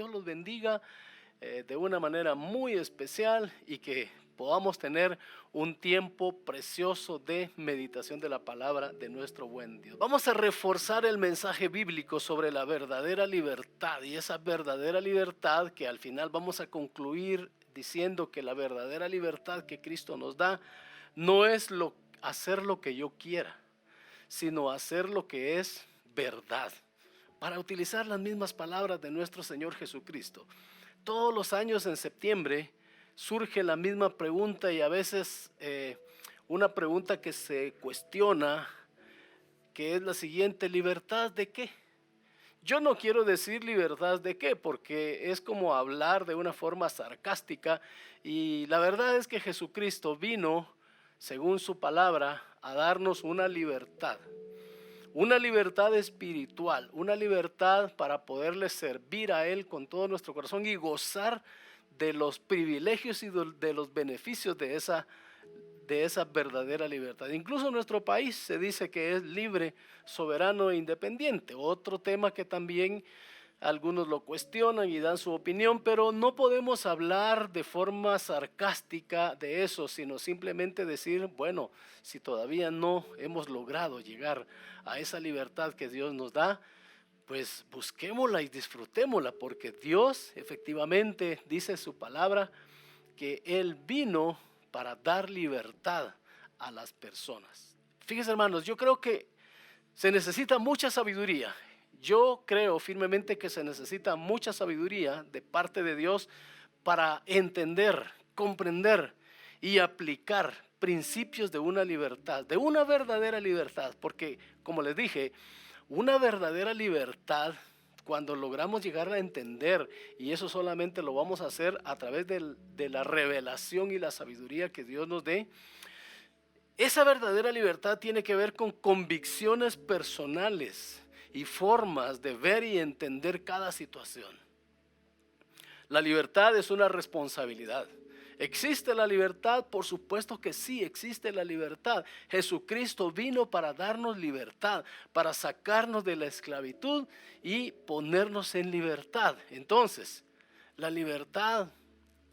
Dios los bendiga de una manera muy especial y que podamos tener un tiempo precioso de meditación de la palabra de nuestro buen Dios. Vamos a reforzar el mensaje bíblico sobre la verdadera libertad, y esa verdadera libertad que al final vamos a concluir diciendo que la verdadera libertad que Cristo nos da no es hacer lo que yo quiera, sino hacer lo que es verdad. Para utilizar las mismas palabras de nuestro Señor Jesucristo. Todos los años en septiembre surge la misma pregunta, y a veces una pregunta que se cuestiona, que es la siguiente: ¿libertad de qué? Yo no quiero decir libertad de qué, porque es como hablar de una forma sarcástica, y la verdad es que Jesucristo vino, según su palabra, a darnos una libertad espiritual, una libertad para poderle servir a Él con todo nuestro corazón y gozar de los privilegios y de los beneficios de esa verdadera libertad. Incluso nuestro país se dice que es libre, soberano e independiente. Otro tema que también algunos lo cuestionan y dan su opinión, pero no podemos hablar de forma sarcástica de eso, sino simplemente decir, bueno, si todavía no hemos logrado llegar a esa libertad que Dios nos da, pues busquémosla y disfrutémosla, porque Dios efectivamente dice su palabra que Él vino para dar libertad a las personas. Fíjense, hermanos, yo creo que se necesita mucha sabiduría. Yo creo firmemente que se necesita mucha sabiduría de parte de Dios para entender, comprender y aplicar principios de una libertad, de una verdadera libertad, porque como les dije, una verdadera libertad, cuando logramos llegar a entender, y eso solamente lo vamos a hacer a través de la revelación y la sabiduría que Dios nos dé, esa verdadera libertad tiene que ver con convicciones personales y formas de ver y entender cada situación. La libertad es una responsabilidad. ¿Existe la libertad? Por supuesto que sí, existe la libertad. Jesucristo vino para darnos libertad, para sacarnos de la esclavitud y ponernos en libertad. Entonces, la libertad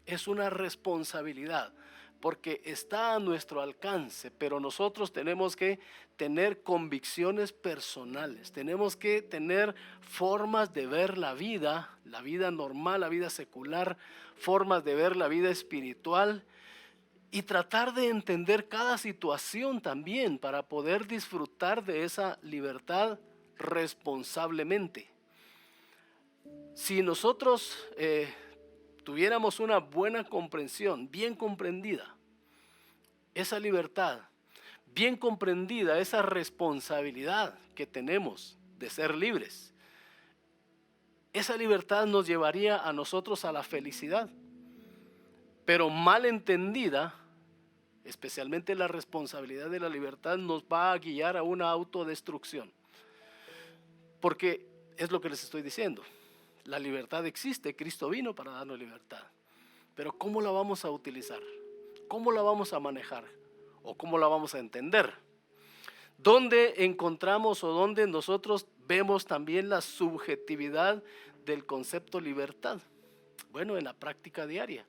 es una responsabilidad, porque está a nuestro alcance, pero nosotros tenemos que tener convicciones personales, tenemos que tener formas de ver la vida normal, la vida secular, formas de ver la vida espiritual, y tratar de entender cada situación también para poder disfrutar de esa libertad responsablemente. Si nosotros tuviéramos una buena comprensión, bien comprendida, esa libertad, bien comprendida, esa responsabilidad que tenemos de ser libres, esa libertad nos llevaría a nosotros a la felicidad. Pero mal entendida, especialmente la responsabilidad de la libertad, nos va a guiar a una autodestrucción. Porque es lo que les estoy diciendo. La libertad existe, Cristo vino para darnos libertad. Pero ¿cómo la vamos a utilizar? ¿Cómo la vamos a manejar? ¿O cómo la vamos a entender? ¿Dónde encontramos o dónde nosotros vemos también la subjetividad del concepto libertad? Bueno, en la práctica diaria.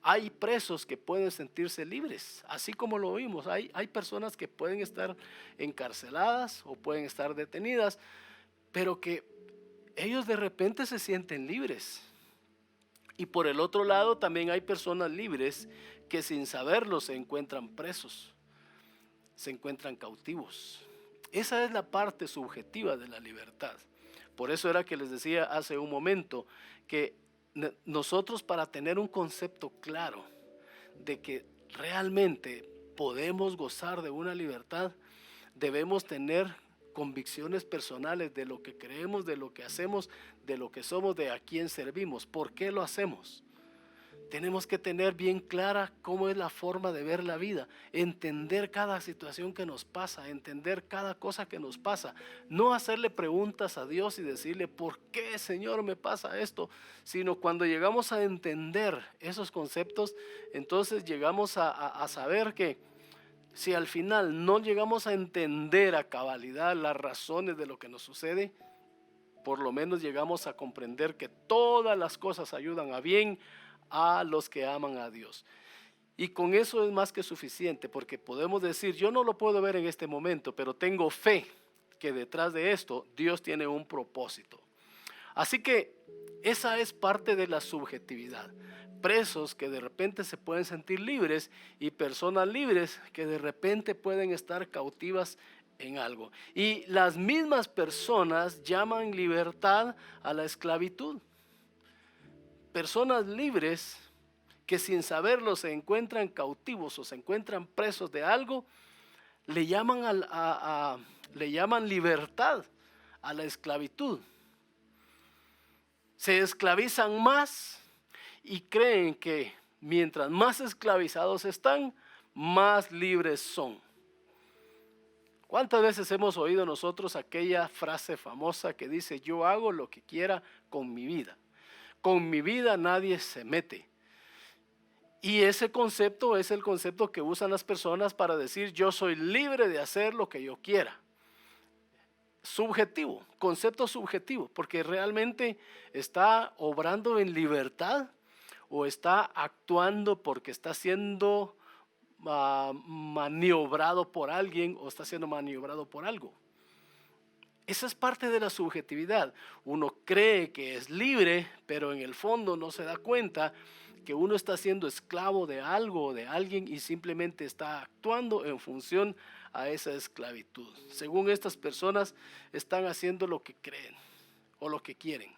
Hay presos que pueden sentirse libres, así como lo oímos. Hay personas que pueden estar encarceladas o pueden estar detenidas, pero que ellos de repente se sienten libres. Y por el otro lado también hay personas libres que sin saberlo se encuentran presos, se encuentran cautivos. Esa es la parte subjetiva de la libertad. Por eso era que les decía hace un momento que nosotros, para tener un concepto claro de que realmente podemos gozar de una libertad, debemos tener convicciones personales de lo que creemos, de lo que hacemos, de lo que somos, de a quién servimos, por qué lo hacemos. Tenemos que tener bien clara cómo es la forma de ver la vida, entender cada situación que nos pasa, entender cada cosa que nos pasa, no hacerle preguntas a Dios y decirle ¿por qué, Señor, me pasa esto? Sino cuando llegamos a entender esos conceptos, entonces llegamos a saber que si al final no llegamos a entender a cabalidad las razones de lo que nos sucede, por lo menos llegamos a comprender que todas las cosas ayudan a bien a los que aman a Dios. Y con eso es más que suficiente, porque podemos decir, yo no lo puedo ver en este momento, pero tengo fe que detrás de esto Dios tiene un propósito. Así que esa es parte de la subjetividad. Presos que de repente se pueden sentir libres y personas libres que de repente pueden estar cautivas en algo. Y las mismas personas llaman libertad a la esclavitud. Personas libres que sin saberlo se encuentran cautivos o se encuentran presos de algo, le llaman libertad a la esclavitud. Se esclavizan más y creen que mientras más esclavizados están, más libres son. ¿Cuántas veces hemos oído nosotros aquella frase famosa que dice, yo hago lo que quiera con mi vida? Con mi vida nadie se mete. Y ese concepto es el concepto que usan las personas para decir, yo soy libre de hacer lo que yo quiera. Subjetivo, concepto subjetivo, porque realmente está obrando en libertad o está actuando porque está siendo maniobrado por alguien o está siendo maniobrado por algo. Esa es parte de la subjetividad. Uno cree que es libre, pero en el fondo no se da cuenta que uno está siendo esclavo de algo o de alguien y simplemente está actuando en función a esa esclavitud. Según estas personas, están haciendo lo que creen o lo que quieren.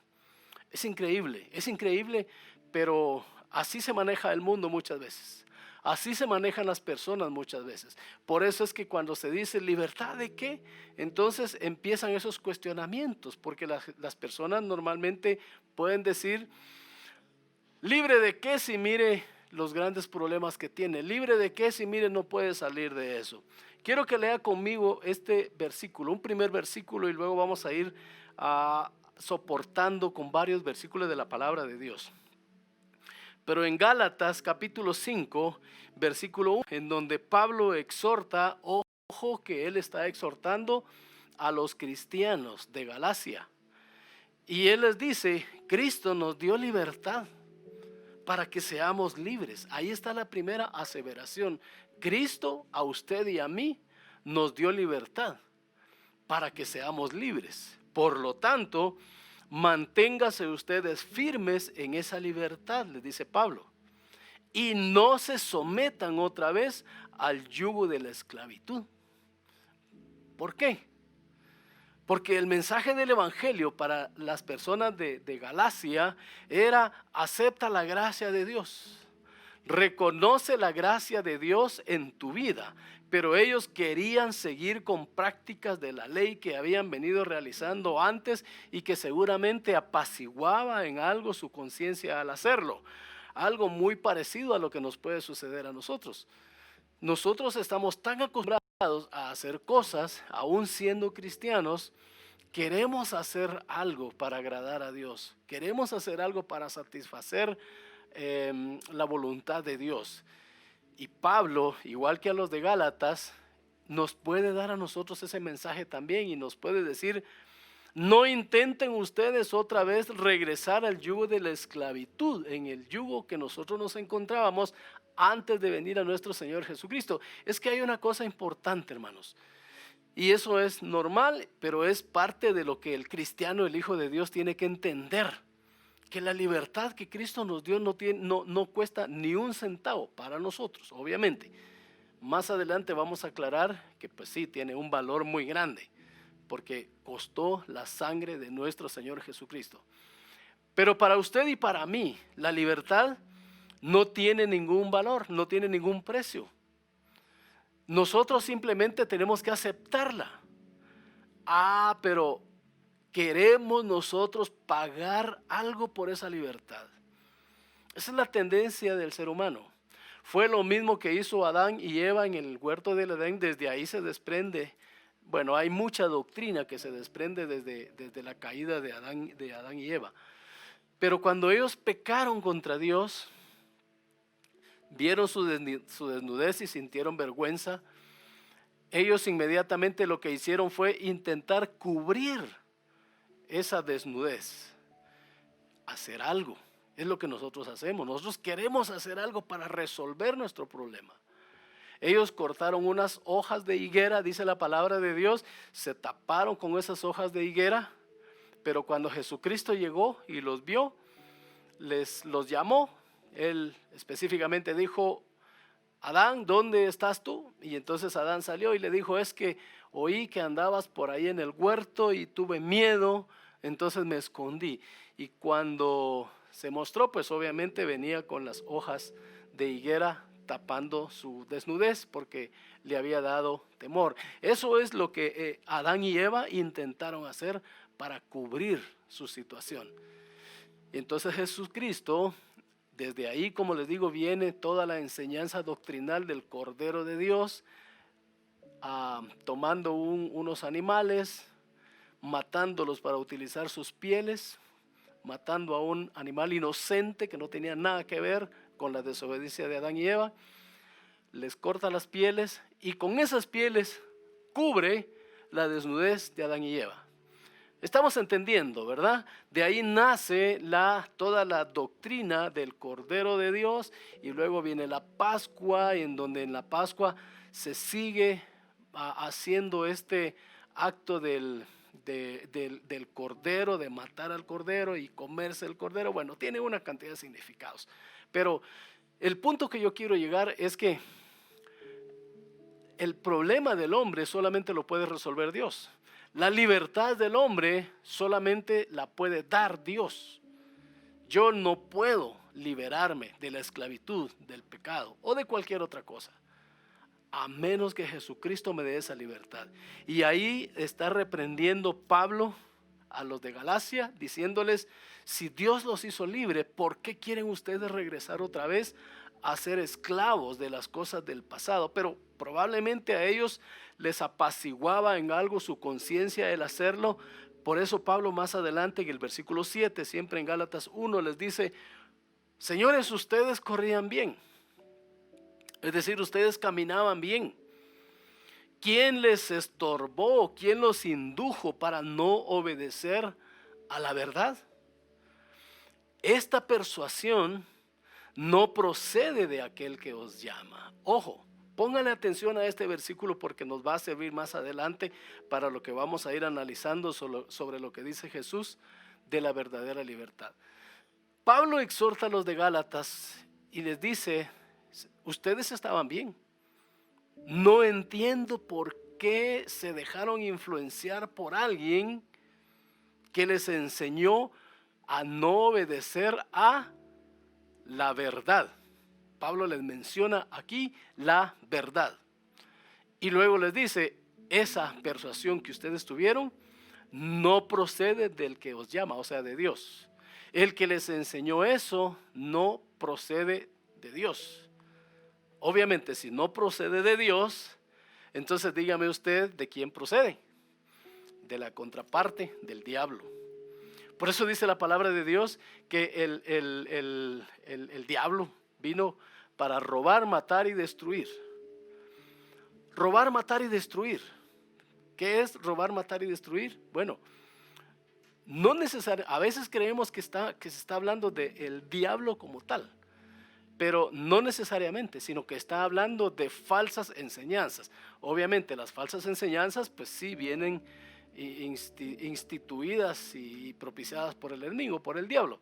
Es increíble, pero así se maneja el mundo muchas veces. Así se manejan las personas muchas veces. Por eso es que cuando se dice libertad de qué, entonces empiezan esos cuestionamientos, porque las personas normalmente pueden decir, libre de qué si mire los grandes problemas que tiene, libre de qué si mire no puede salir de eso. Quiero que lea conmigo este versículo, un primer versículo y luego vamos a ir soportando con varios versículos de la palabra de Dios. Pero en Gálatas capítulo 5, versículo 1, en donde Pablo exhorta, ojo que él está exhortando a los cristianos de Galacia. Y él les dice, Cristo nos dio libertad para que seamos libres. Ahí está la primera aseveración. Cristo a usted y a mí nos dio libertad para que seamos libres. Por lo tanto, manténgase ustedes firmes en esa libertad, les dice Pablo, y no se sometan otra vez al yugo de la esclavitud. ¿Por qué? Porque el mensaje del evangelio para las personas de Galacia era: acepta la gracia de Dios, reconoce la gracia de Dios en tu vida. Pero ellos querían seguir con prácticas de la ley que habían venido realizando antes y que seguramente apaciguaba en algo su conciencia al hacerlo. Algo muy parecido a lo que nos puede suceder a nosotros. Nosotros estamos tan acostumbrados a hacer cosas, aún siendo cristianos, queremos hacer algo para agradar a Dios. Queremos hacer algo para satisfacer la voluntad de Dios. Y Pablo, igual que a los de Gálatas, nos puede dar a nosotros ese mensaje también y nos puede decir: no intenten ustedes otra vez regresar al yugo de la esclavitud, en el yugo que nosotros nos encontrábamos antes de venir a nuestro Señor Jesucristo. Es que hay una cosa importante, hermanos, y eso es normal, pero es parte de lo que el cristiano, el Hijo de Dios, tiene que entender. Que la libertad que Cristo nos dio no cuesta ni un centavo para nosotros, obviamente. Más adelante vamos a aclarar que pues sí, tiene un valor muy grande, porque costó la sangre de nuestro Señor Jesucristo. Pero para usted y para mí, la libertad no tiene ningún valor, no tiene ningún precio. Nosotros simplemente tenemos que aceptarla. Pero ¿queremos nosotros pagar algo por esa libertad? Esa es la tendencia del ser humano. Fue lo mismo que hizo Adán y Eva en el huerto del Edén. Desde ahí se desprende, bueno, hay mucha doctrina que se desprende desde la caída de Adán y Eva. Pero cuando ellos pecaron contra Dios, vieron su desnudez y sintieron vergüenza, ellos inmediatamente lo que hicieron fue intentar cubrir esa desnudez, hacer algo. Es lo que nosotros hacemos. Nosotros queremos hacer algo para resolver nuestro problema. Ellos cortaron unas hojas de higuera, dice la palabra de Dios, se taparon con esas hojas de higuera, pero cuando Jesucristo llegó y los vio, los llamó. Él específicamente dijo: Adán, ¿dónde estás tú? Y entonces Adán salió y le dijo: es que oí que andabas por ahí en el huerto y tuve miedo, entonces me escondí. Y cuando se mostró, pues obviamente venía con las hojas de higuera tapando su desnudez porque le había dado temor. Eso es lo que Adán y Eva intentaron hacer para cubrir su situación. Y entonces Jesucristo, desde ahí, como les digo, viene toda la enseñanza doctrinal del Cordero de Dios, tomando unos animales, matándolos para utilizar sus pieles, matando a un animal inocente que no tenía nada que ver con la desobediencia de Adán y Eva, les corta las pieles y con esas pieles cubre la desnudez de Adán y Eva. Estamos entendiendo, ¿verdad? De ahí nace toda la doctrina del Cordero de Dios, y luego viene la Pascua, en donde en la Pascua se sigue haciendo este acto del cordero, de matar al cordero y comerse el cordero. Bueno, tiene una cantidad de significados, pero el punto que yo quiero llegar es que el problema del hombre solamente lo puede resolver Dios. La libertad del hombre solamente la puede dar Dios. Yo no puedo liberarme de la esclavitud, del pecado o de cualquier otra cosa, a menos que Jesucristo me dé esa libertad. Y ahí está reprendiendo Pablo a los de Galacia, diciéndoles: si Dios los hizo libre, ¿por qué quieren ustedes regresar otra vez a ser esclavos de las cosas del pasado? Pero probablemente a ellos les apaciguaba en algo su conciencia el hacerlo. Por eso Pablo más adelante en el versículo 7, siempre en Gálatas 1, les dice: señores, ustedes corrían bien. Es decir, ustedes caminaban bien. ¿Quién les estorbó? ¿Quién los indujo para no obedecer a la verdad? Esta persuasión no procede de aquel que os llama. Ojo, póngale atención a este versículo porque nos va a servir más adelante para lo que vamos a ir analizando sobre lo que dice Jesús de la verdadera libertad. Pablo exhorta a los de Gálatas y les dice: ustedes estaban bien. No entiendo por qué se dejaron influenciar por alguien que les enseñó a no obedecer a la verdad. Pablo les menciona aquí la verdad. Y luego les dice: esa persuasión que ustedes tuvieron no procede del que os llama, o sea, de Dios. El que les enseñó eso no procede de Dios. Obviamente, si no procede de Dios, entonces dígame usted de quién procede. De la contraparte, del diablo. Por eso dice la palabra de Dios que el diablo vino para robar, matar y destruir. Robar, matar y destruir. ¿Qué es robar, matar y destruir? Bueno, no necesariamente, a veces creemos que se está hablando del diablo como tal, pero no necesariamente, sino que está hablando de falsas enseñanzas. Obviamente las falsas enseñanzas pues sí vienen instituidas y propiciadas por el enemigo, por el diablo.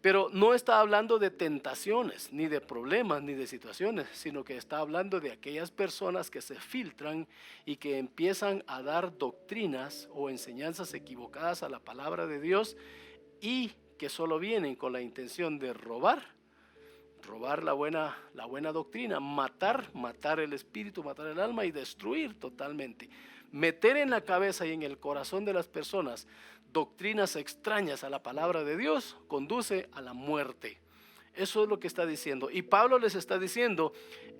Pero no está hablando de tentaciones, ni de problemas, ni de situaciones, sino que está hablando de aquellas personas que se filtran y que empiezan a dar doctrinas o enseñanzas equivocadas a la palabra de Dios y que solo vienen con la intención de robar la buena doctrina, matar el espíritu, matar el alma y destruir totalmente. Meter en la cabeza y en el corazón de las personas doctrinas extrañas a la palabra de Dios conduce a la muerte. Eso es lo que está diciendo. Y Pablo les está diciendo: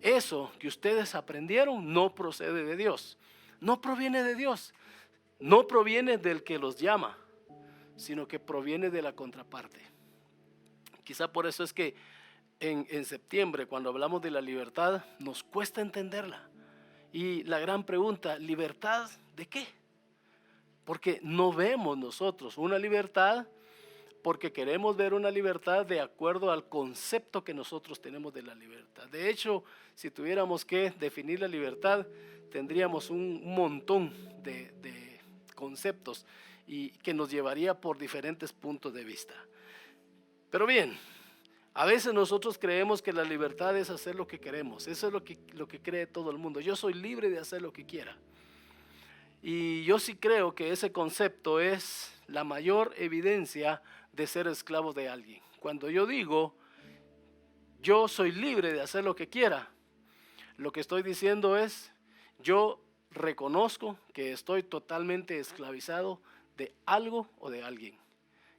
eso que ustedes aprendieron no procede de Dios. No proviene de Dios. No proviene del que los llama, sino que proviene de la contraparte. Quizá por eso es que en septiembre, cuando hablamos de la libertad, nos cuesta entenderla. Y la gran pregunta: ¿libertad de qué? porque no vemos nosotros una libertad, porque queremos ver una libertad de acuerdo al concepto que nosotros tenemos de la libertad. De hecho, si tuviéramos que definir la libertad, tendríamos un montón de conceptos y que nos llevaría por diferentes puntos de vista. Pero bien, a veces nosotros creemos que la libertad es hacer lo que queremos. Eso es lo que cree todo el mundo. Yo soy libre de hacer lo que quiera. Y yo sí creo que ese concepto es la mayor evidencia de ser esclavo de alguien. Cuando yo digo, yo soy libre de hacer lo que quiera, lo que estoy diciendo es, yo reconozco que estoy totalmente esclavizado de algo o de alguien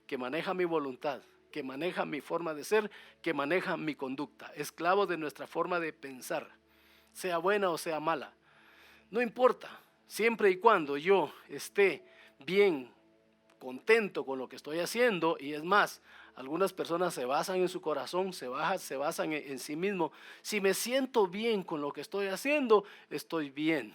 que maneja mi voluntad, que maneja mi forma de ser, que maneja mi conducta, esclavo de nuestra forma de pensar, sea buena o sea mala. No importa, siempre y cuando yo esté bien, contento con lo que estoy haciendo, y es más, algunas personas se basan en su corazón, se basan en sí mismo. Si me siento bien con lo que estoy haciendo, estoy bien.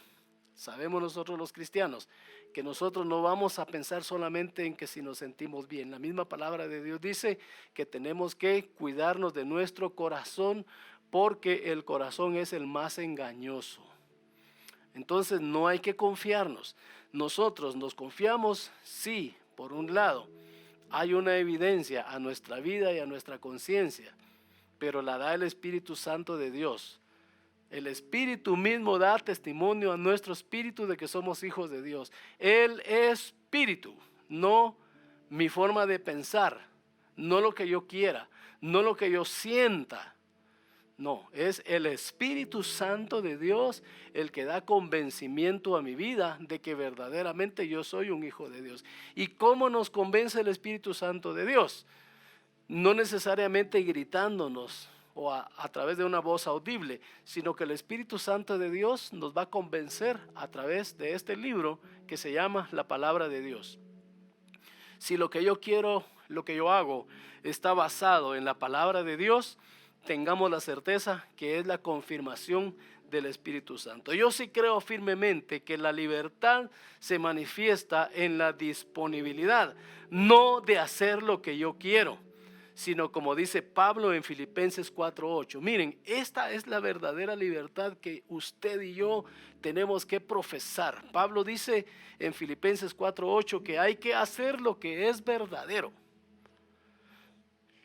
Sabemos nosotros los cristianos que nosotros no vamos a pensar solamente en que si nos sentimos bien. La misma palabra de Dios dice que tenemos que cuidarnos de nuestro corazón porque el corazón es el más engañoso. Entonces no hay que confiarnos. Nosotros nos confiamos, sí, por un lado, hay una evidencia a nuestra vida y a nuestra conciencia, pero la da el Espíritu Santo de Dios. El Espíritu mismo da testimonio a nuestro espíritu de que somos hijos de Dios. El Espíritu, no mi forma de pensar, no lo que yo quiera, no lo que yo sienta. No, es el Espíritu Santo de Dios el que da convencimiento a mi vida de que verdaderamente yo soy un hijo de Dios. ¿Y cómo nos convence el Espíritu Santo de Dios? No necesariamente gritándonos o a través de una voz audible, sino que el Espíritu Santo de Dios nos va a convencer a través de este libro que se llama la Palabra de Dios. Si lo que yo quiero, lo que yo hago, está basado en la Palabra de Dios, tengamos la certeza que es la confirmación del Espíritu Santo. Yo sí creo firmemente que la libertad se manifiesta en la disponibilidad, no de hacer lo que yo quiero, sino como dice Pablo en Filipenses 4:8. Miren, esta es la verdadera libertad que usted y yo tenemos que profesar. Pablo dice en Filipenses 4:8 que hay que hacer lo que es verdadero,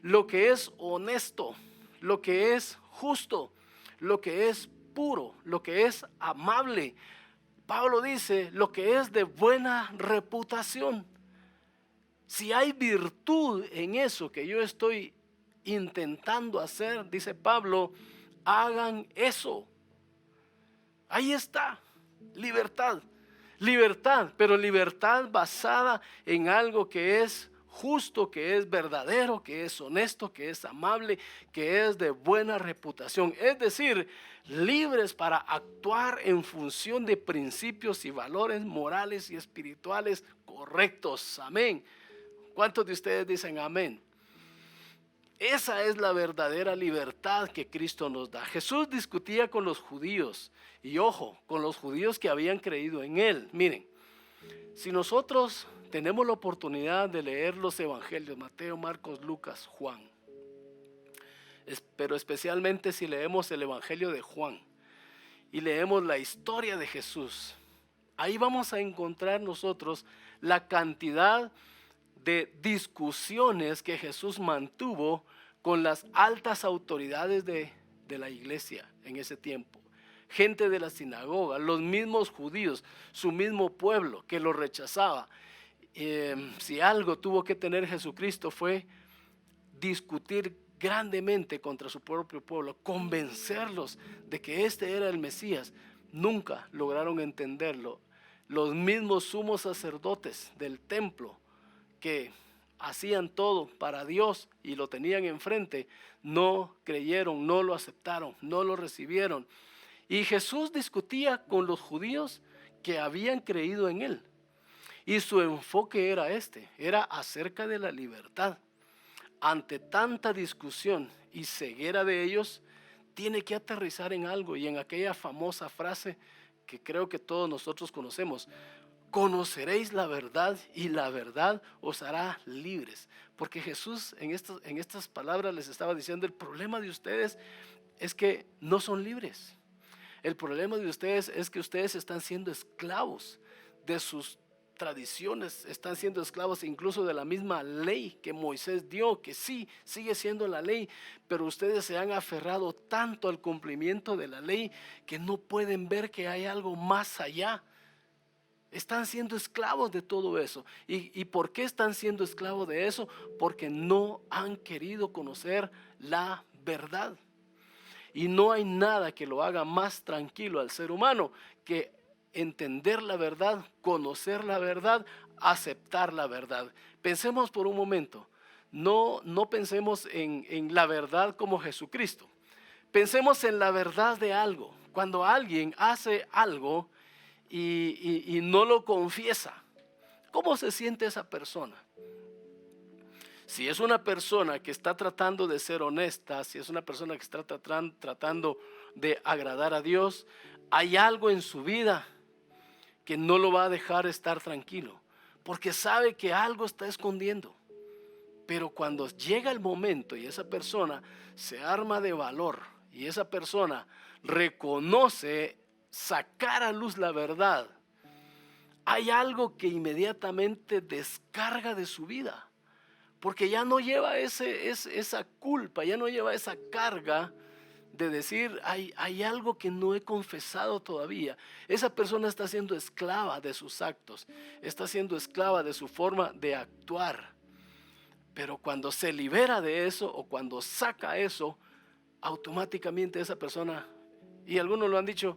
lo que es honesto, lo que es justo, lo que es puro, lo que es amable. Pablo dice lo que es de buena reputación. Si hay virtud en eso que yo estoy intentando hacer, dice Pablo, hagan eso. Ahí está, libertad. Libertad, pero libertad basada en algo que es justo, que es verdadero, que es honesto, que es amable, que es de buena reputación. Es decir, libres para actuar en función de principios y valores morales y espirituales correctos. Amén. ¿Cuántos de ustedes dicen amén? Esa es la verdadera libertad que Cristo nos da. Jesús discutía con los judíos, y ojo, con los judíos que habían creído en Él. Miren, si nosotros tenemos la oportunidad de leer los evangelios, Mateo, Marcos, Lucas, Juan, pero especialmente si leemos el evangelio de Juan y leemos la historia de Jesús, ahí vamos a encontrar nosotros la cantidad de discusiones que Jesús mantuvo con las altas autoridades de la iglesia en ese tiempo. Gente de la sinagoga, los mismos judíos, su mismo pueblo que lo rechazaba. Si algo tuvo que tener Jesucristo fue discutir grandemente contra su propio pueblo, convencerlos de que este era el Mesías. Nunca lograron entenderlo. Los mismos sumos sacerdotes del templo que hacían todo para Dios y lo tenían enfrente, no creyeron, no lo aceptaron, no lo recibieron. Y Jesús discutía con los judíos que habían creído en Él. Y su enfoque era era acerca de la libertad. Ante tanta discusión y ceguera de ellos, tiene que aterrizar en algo y en aquella famosa frase que creo que todos nosotros conocemos: Conoceréis la verdad y la verdad os hará libres. Porque Jesús en estas palabras les estaba diciendo, el problema de ustedes es que no son libres. El problema de ustedes es que ustedes están siendo esclavos de sus tradiciones, están siendo esclavos incluso de la misma ley que Moisés dio, que sí, sigue siendo la ley, pero ustedes se han aferrado tanto al cumplimiento de la ley que no pueden ver que hay algo más allá. Están siendo esclavos de todo eso. ¿Y por qué están siendo esclavos de eso? Porque no han querido conocer la verdad. Y no hay nada que lo haga más tranquilo al ser humano que entender la verdad, conocer la verdad, aceptar la verdad. Pensemos por un momento, no pensemos en la verdad como Jesucristo. Pensemos en la verdad de algo. Cuando alguien hace algo y no lo confiesa, ¿cómo se siente esa persona? Si es una persona que está tratando de ser honesta, si es una persona que está tratando de agradar a Dios, hay algo en su vida que no lo va a dejar estar tranquilo, porque sabe que algo está escondiendo. Pero cuando llega el momento y esa persona se arma de valor y esa persona reconoce sacar a luz la verdad, hay algo que inmediatamente descarga de su vida. Porque ya no lleva esa culpa, ya no lleva esa carga de decir, hay algo que no he confesado todavía. Esa persona está siendo esclava de sus actos, está siendo esclava de su forma de actuar. Pero cuando se libera de eso o cuando saca eso, automáticamente esa persona, y algunos lo han dicho,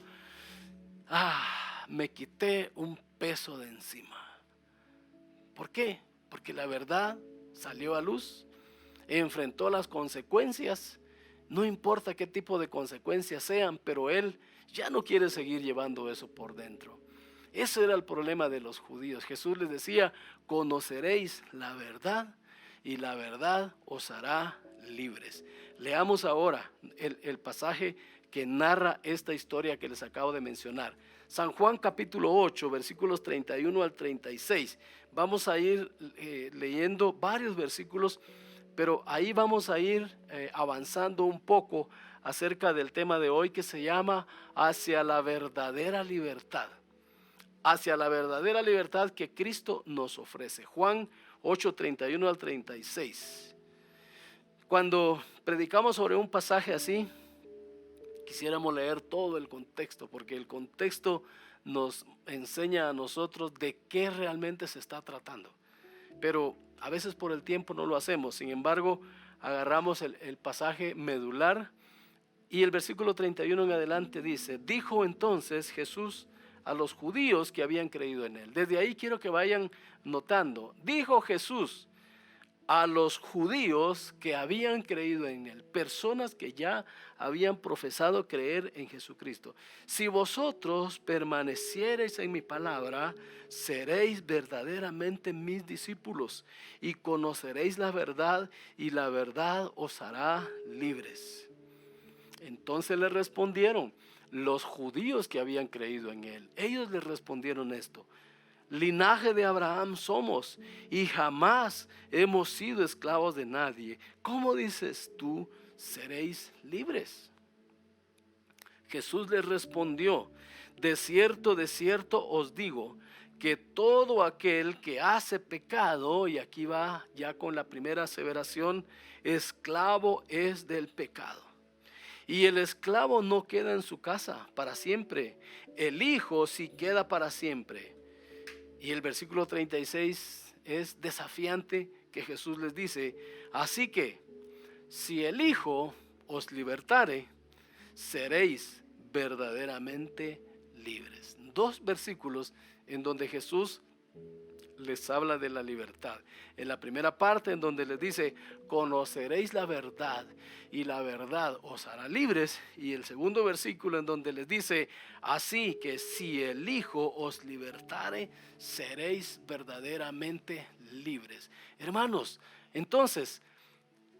me quité un peso de encima. ¿Por qué? Porque la verdad salió a luz, enfrentó las consecuencias, no importa qué tipo de consecuencias sean, pero él ya no quiere seguir llevando eso por dentro. Ese era el problema de los judíos. Jesús les decía, conoceréis la verdad y la verdad os hará libres. Leamos ahora el pasaje que narra esta historia que les acabo de mencionar. San Juan capítulo 8, versículos 31 al 36. Vamos a ir leyendo varios versículos, pero ahí vamos a ir avanzando un poco acerca del tema de hoy que se llama hacia la verdadera libertad. Hacia la verdadera libertad que Cristo nos ofrece. Juan 8, 31 al 36. Cuando predicamos sobre un pasaje así, quisiéramos leer todo el contexto, porque el contexto nos enseña a nosotros de qué realmente se está tratando. Pero a veces por el tiempo no lo hacemos. Sin embargo, agarramos el pasaje medular y el versículo 31 en adelante dice, dijo entonces Jesús a los judíos que habían creído en él. Desde ahí quiero que vayan notando. Dijo Jesús a los judíos que habían creído en él, personas que ya habían profesado creer en Jesucristo. Si vosotros permaneciereis en mi palabra, seréis verdaderamente mis discípulos y conoceréis la verdad y la verdad os hará libres. Entonces le respondieron los judíos que habían creído en él. Ellos le respondieron esto: linaje de Abraham somos y jamás hemos sido esclavos de nadie. ¿Cómo dices tú, seréis libres? Jesús les respondió, de cierto os digo, que todo aquel que hace pecado, y aquí va ya con la primera aseveración, esclavo es del pecado. Y el esclavo no queda en su casa para siempre, el hijo sí queda para siempre. Y el versículo 36 es desafiante, que Jesús les dice, así que si el Hijo os libertare, seréis verdaderamente libres. Dos versículos en donde Jesús les habla de la libertad. En la primera parte en donde les dice, conoceréis la verdad y la verdad os hará libres. Y el segundo versículo en donde les dice, así que si el Hijo os libertare, seréis verdaderamente libres. Hermanos, entonces,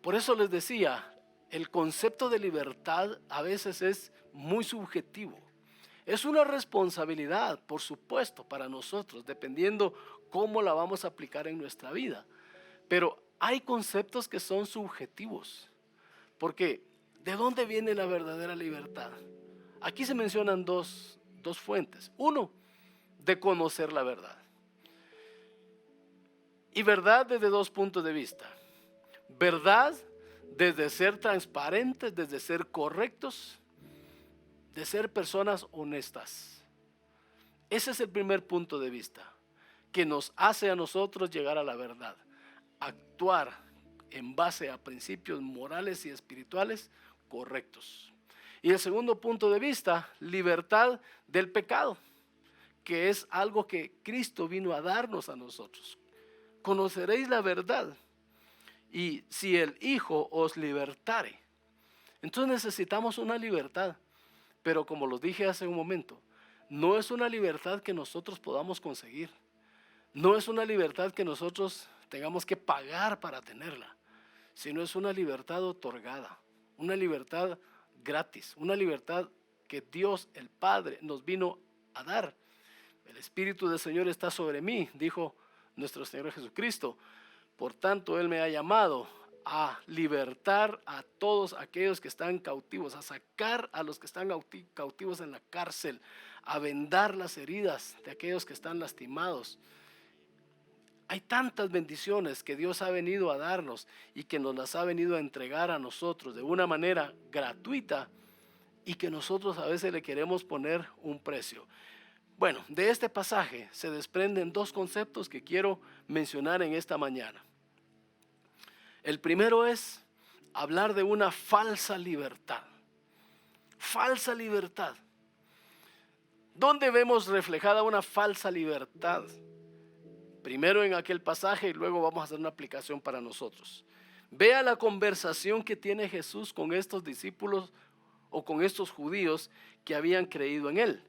por eso les decía, el concepto de libertad a veces es muy subjetivo. Es una responsabilidad, por supuesto, para nosotros, dependiendo cómo la vamos a aplicar en nuestra vida. Pero hay conceptos que son subjetivos, porque ¿de dónde viene la verdadera libertad? Aquí se mencionan dos fuentes. Uno, de conocer la verdad. Y verdad desde dos puntos de vista. Verdad desde ser transparentes, desde ser correctos, de ser personas honestas. Ese es el primer punto de vista que nos hace a nosotros llegar a la verdad. Actuar en base a principios morales y espirituales correctos. Y el segundo punto de vista, libertad del pecado, que es algo que Cristo vino a darnos a nosotros. Conoceréis la verdad, y si el Hijo os libertare. Entonces necesitamos una libertad, pero como lo dije hace un momento, no es una libertad que nosotros podamos conseguir. No es una libertad que nosotros tengamos que pagar para tenerla, sino es una libertad otorgada, una libertad gratis, una libertad que Dios el Padre nos vino a dar. El Espíritu del Señor está sobre mí, dijo nuestro Señor Jesucristo. Por tanto, Él me ha llamado a libertar a todos aquellos que están cautivos, a sacar a los que están cautivos en la cárcel, a vendar las heridas de aquellos que están lastimados. Hay tantas bendiciones que Dios ha venido a darnos y que nos las ha venido a entregar a nosotros de una manera gratuita, y que nosotros a veces le queremos poner un precio. Bueno, de este pasaje se desprenden dos conceptos que quiero mencionar en esta mañana. El primero es hablar de una falsa libertad. Falsa libertad. ¿Dónde vemos reflejada una falsa libertad? Primero en aquel pasaje y luego vamos a hacer una aplicación para nosotros. Vea la conversación que tiene Jesús con estos discípulos o con estos judíos que habían creído en Él.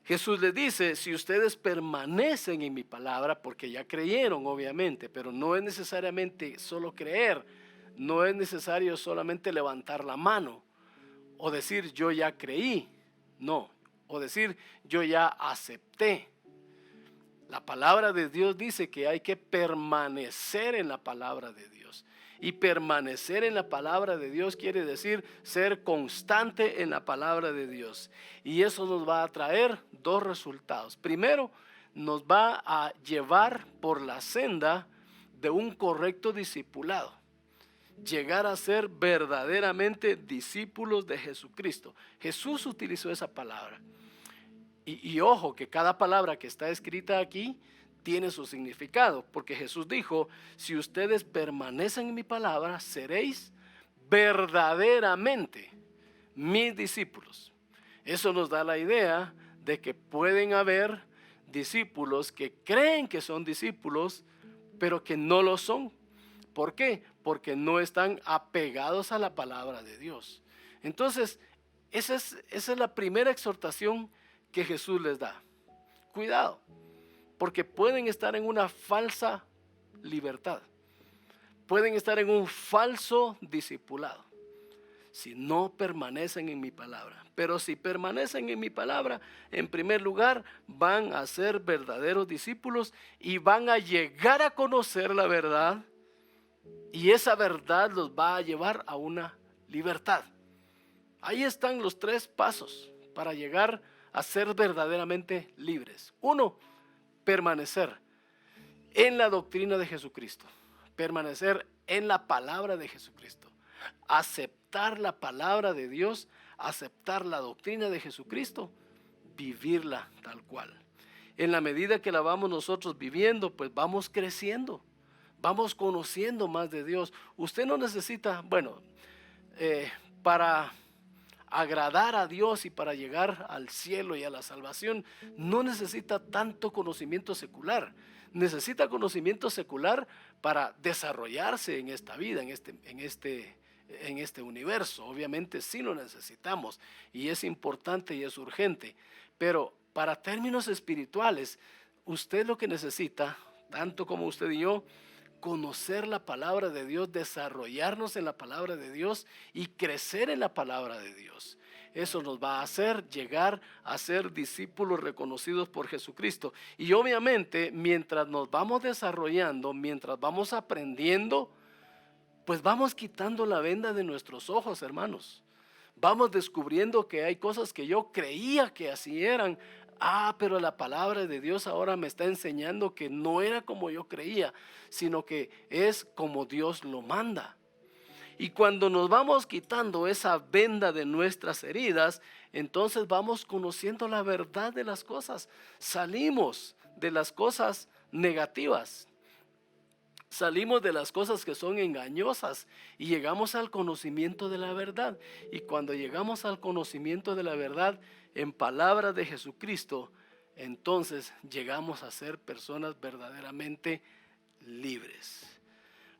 Jesús les dice: si ustedes permanecen en mi palabra, porque ya creyeron obviamente, pero no es necesariamente solo creer, no es necesario solamente levantar la mano o decir yo ya creí, no, o decir yo ya acepté. La palabra de Dios dice que hay que permanecer en la palabra de Dios. Y permanecer en la palabra de Dios quiere decir ser constante en la palabra de Dios. Y eso nos va a traer dos resultados. Primero, nos va a llevar por la senda de un correcto discipulado. Llegar a ser verdaderamente discípulos de Jesucristo. Jesús utilizó esa palabra. Y ojo, que cada palabra que está escrita aquí tiene su significado, porque Jesús dijo: si ustedes permanecen en mi palabra, seréis verdaderamente mis discípulos. Eso nos da la idea de que pueden haber discípulos que creen que son discípulos, pero que no lo son. ¿Por qué? Porque no están apegados a la palabra de Dios. Entonces, esa es la primera exhortación que Jesús les da. Cuidado, porque pueden estar en una falsa libertad, pueden estar en un falso discipulado si no permanecen en mi palabra. Pero si permanecen en mi palabra, en primer lugar van a ser verdaderos discípulos y van a llegar a conocer la verdad, y esa verdad los va a llevar a una libertad. Ahí están los tres pasos para llegar a ser verdaderamente libres. Uno, permanecer en la doctrina de Jesucristo, permanecer en la palabra de Jesucristo, aceptar la palabra de Dios, aceptar la doctrina de Jesucristo, vivirla tal cual. En la medida que la vamos nosotros viviendo, pues vamos creciendo, vamos conociendo más de Dios. Usted no necesita, para agradar a Dios y para llegar al cielo y a la salvación, no necesita tanto conocimiento secular. Necesita conocimiento secular para desarrollarse en esta vida, en este universo. Obviamente sí lo necesitamos y es importante y es urgente, pero para términos espirituales, usted lo que necesita, tanto como usted y yo, conocer la palabra de Dios, desarrollarnos en la palabra de Dios y crecer en la palabra de Dios. Eso nos va a hacer llegar a ser discípulos reconocidos por Jesucristo. Y obviamente, mientras nos vamos desarrollando, mientras vamos aprendiendo, pues vamos quitando la venda de nuestros ojos, hermanos. Vamos descubriendo que hay cosas que yo creía que así eran. Pero la palabra de Dios ahora me está enseñando que no era como yo creía, sino que es como Dios lo manda. Y cuando nos vamos quitando esa venda de nuestras heridas, entonces vamos conociendo la verdad de las cosas. Salimos de las cosas negativas. Salimos de las cosas que son engañosas y llegamos al conocimiento de la verdad. Y cuando llegamos al conocimiento de la verdad en palabras de Jesucristo, entonces llegamos a ser personas verdaderamente libres.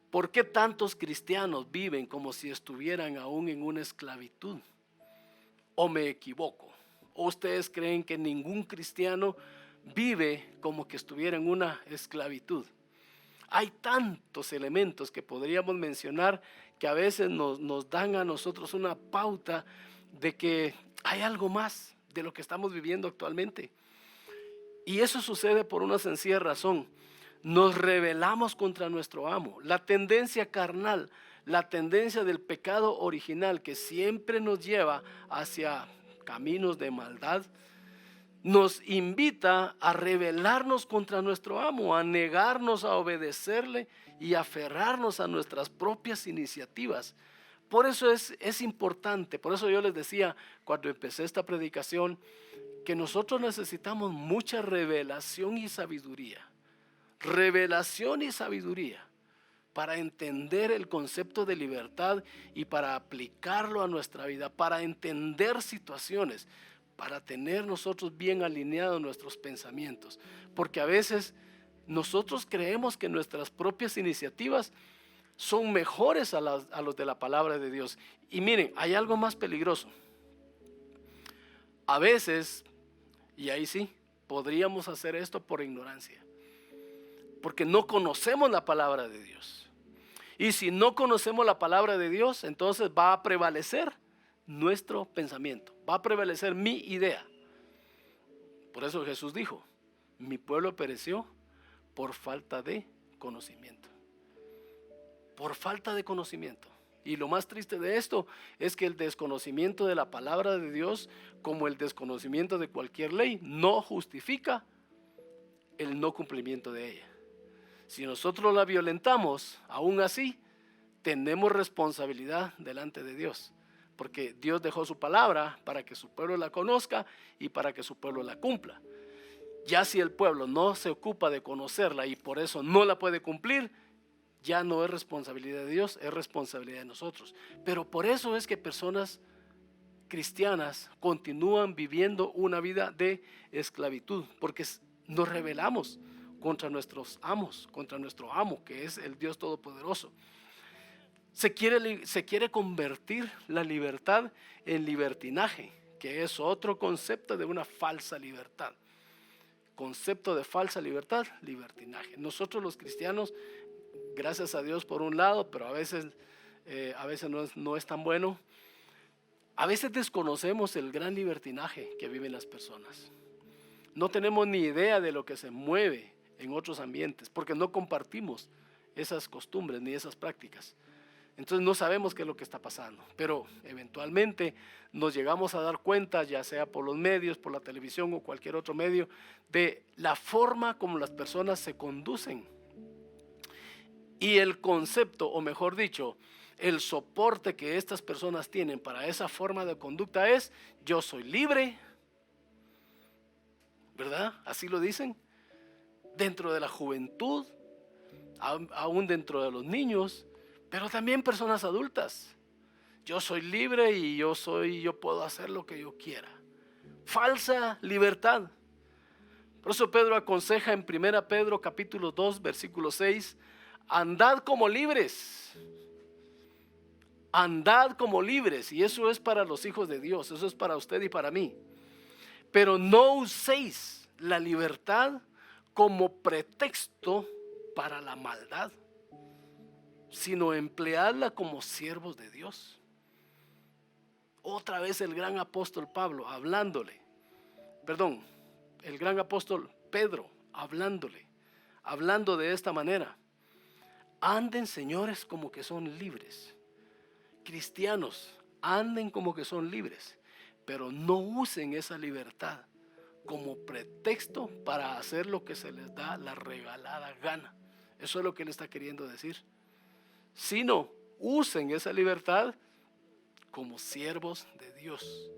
¿Por qué tantos cristianos viven como si estuvieran aún en una esclavitud? ¿O me equivoco? ¿O ustedes creen que ningún cristiano vive como que estuviera en una esclavitud? Hay tantos elementos que podríamos mencionar que a veces nos dan a nosotros una pauta de que hay algo más de lo que estamos viviendo actualmente. Y eso sucede por una sencilla razón. Nos rebelamos contra nuestro amo. La tendencia carnal, la tendencia del pecado original que siempre nos lleva hacia caminos de maldad, nos invita a rebelarnos contra nuestro amo, a negarnos a obedecerle y aferrarnos a nuestras propias iniciativas. Por eso es importante, por eso yo les decía cuando empecé esta predicación, que nosotros necesitamos mucha revelación y sabiduría. Revelación y sabiduría para entender el concepto de libertad y para aplicarlo a nuestra vida, para entender situaciones, para tener nosotros bien alineados nuestros pensamientos, porque a veces nosotros creemos que nuestras propias iniciativas son mejores a los de la palabra de Dios. Y miren, hay algo más peligroso. A veces, y ahí sí, podríamos hacer esto por ignorancia, porque no conocemos la palabra de Dios. Y si no conocemos la palabra de Dios, entonces va a prevalecer nuestro pensamiento, va a prevalecer mi idea. Por eso Jesús dijo, mi pueblo pereció por falta de conocimiento. Por falta de conocimiento. Y lo más triste de esto es que el desconocimiento de la palabra de Dios, como el desconocimiento de cualquier ley, no justifica el no cumplimiento de ella. Si nosotros la violentamos, aún así, tenemos responsabilidad delante de Dios. Porque Dios dejó su palabra para que su pueblo la conozca y para que su pueblo la cumpla. Ya si el pueblo no se ocupa de conocerla y por eso no la puede cumplir, ya no es responsabilidad de Dios, es responsabilidad de nosotros. Pero por eso es que personas cristianas continúan viviendo una vida de esclavitud, porque nos rebelamos contra nuestros amos, contra nuestro amo, que es el Dios Todopoderoso. Se quiere convertir la libertad en libertinaje, que es otro concepto de una falsa libertad. Concepto de falsa libertad, libertinaje. Nosotros los cristianos, gracias a Dios por un lado, pero a veces no es tan bueno. A veces desconocemos el gran libertinaje que viven las personas. No tenemos ni idea de lo que se mueve en otros ambientes, porque no compartimos esas costumbres ni esas prácticas. Entonces no sabemos qué es lo que está pasando, pero eventualmente nos llegamos a dar cuenta, ya sea por los medios, por la televisión o cualquier otro medio, de la forma como las personas se conducen. Y el concepto, o mejor dicho, el soporte que estas personas tienen para esa forma de conducta es: yo soy libre, ¿verdad? Así lo dicen. Dentro de la juventud, aún dentro de los niños, pero también personas adultas. Yo soy libre y yo puedo hacer lo que yo quiera. Falsa libertad. Por eso Pedro aconseja en 1 Pedro capítulo 2 versículo 6, andad como libres. Andad como libres, y eso es para los hijos de Dios, eso es para usted y para mí. Pero no uséis la libertad como pretexto para la maldad. sino empleadla como siervos de Dios. Otra vez el gran apóstol Pablo hablándole, el gran apóstol Pedro hablando de esta manera. Anden, señores, como que son libres. Cristianos, anden como que son libres, pero no usen esa libertad como pretexto para hacer lo que se les da la regalada gana. Eso es lo que él está queriendo decir. Sino, usen esa libertad como siervos de Dios.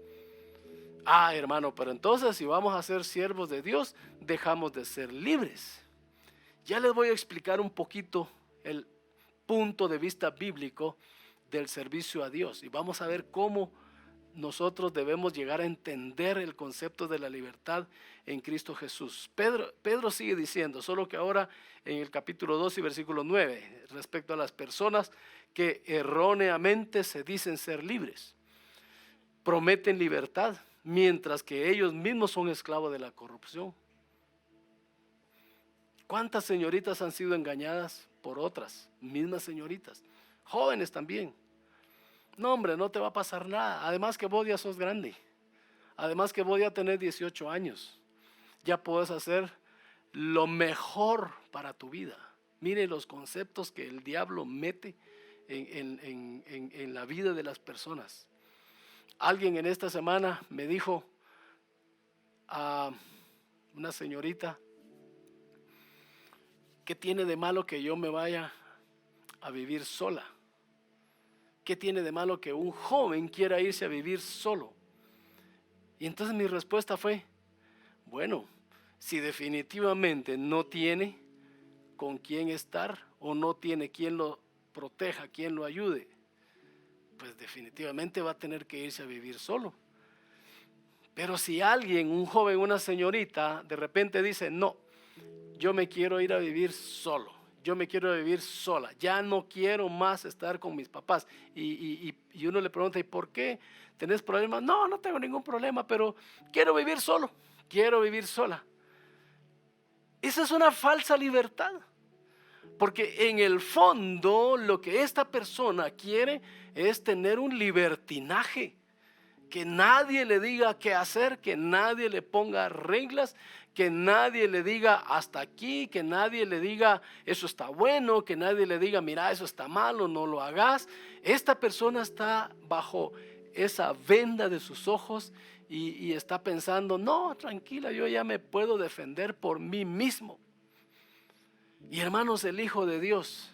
Hermano, pero entonces si vamos a ser siervos de Dios, dejamos de ser libres. Ya les voy a explicar un poquito el punto de vista bíblico del servicio a Dios y vamos a ver cómo nosotros debemos llegar a entender el concepto de la libertad en Cristo Jesús. Pedro sigue diciendo, solo que ahora en el capítulo 2 y versículo 9, respecto a las personas que erróneamente se dicen ser libres, prometen libertad, mientras que ellos mismos son esclavos de la corrupción. ¿Cuántas señoritas han sido engañadas por otras mismas señoritas? Jóvenes también. No, hombre, no te va a pasar nada. Además que vos ya sos grande. Además que vos ya tenés 18 años. Ya puedes hacer lo mejor para tu vida. Mire los conceptos que el diablo mete en la vida de las personas. Alguien en esta semana me dijo a una señorita, ¿qué tiene de malo que yo me vaya a vivir sola? ¿Qué tiene de malo que un joven quiera irse a vivir solo? Y entonces mi respuesta fue, bueno, si definitivamente no tiene con quién estar o no tiene quien lo proteja, quien lo ayude, pues definitivamente va a tener que irse a vivir solo. Pero si alguien, un joven, una señorita, de repente dice, no, yo me quiero ir a vivir solo, yo me quiero vivir sola, ya no quiero más estar con mis papás. Y uno le pregunta, ¿y por qué? ¿Tenés problemas? No, no tengo ningún problema, pero quiero vivir solo, quiero vivir sola. Esa es una falsa libertad, porque en el fondo lo que esta persona quiere es tener un libertinaje. Que nadie le diga qué hacer, que nadie le ponga reglas, que nadie le diga hasta aquí, que nadie le diga eso está bueno, que nadie le diga mira eso está malo, no lo hagas. Esta persona está bajo esa venda de sus ojos y está pensando, no, tranquila, yo ya me puedo defender por mí mismo. Y hermanos, el Hijo de Dios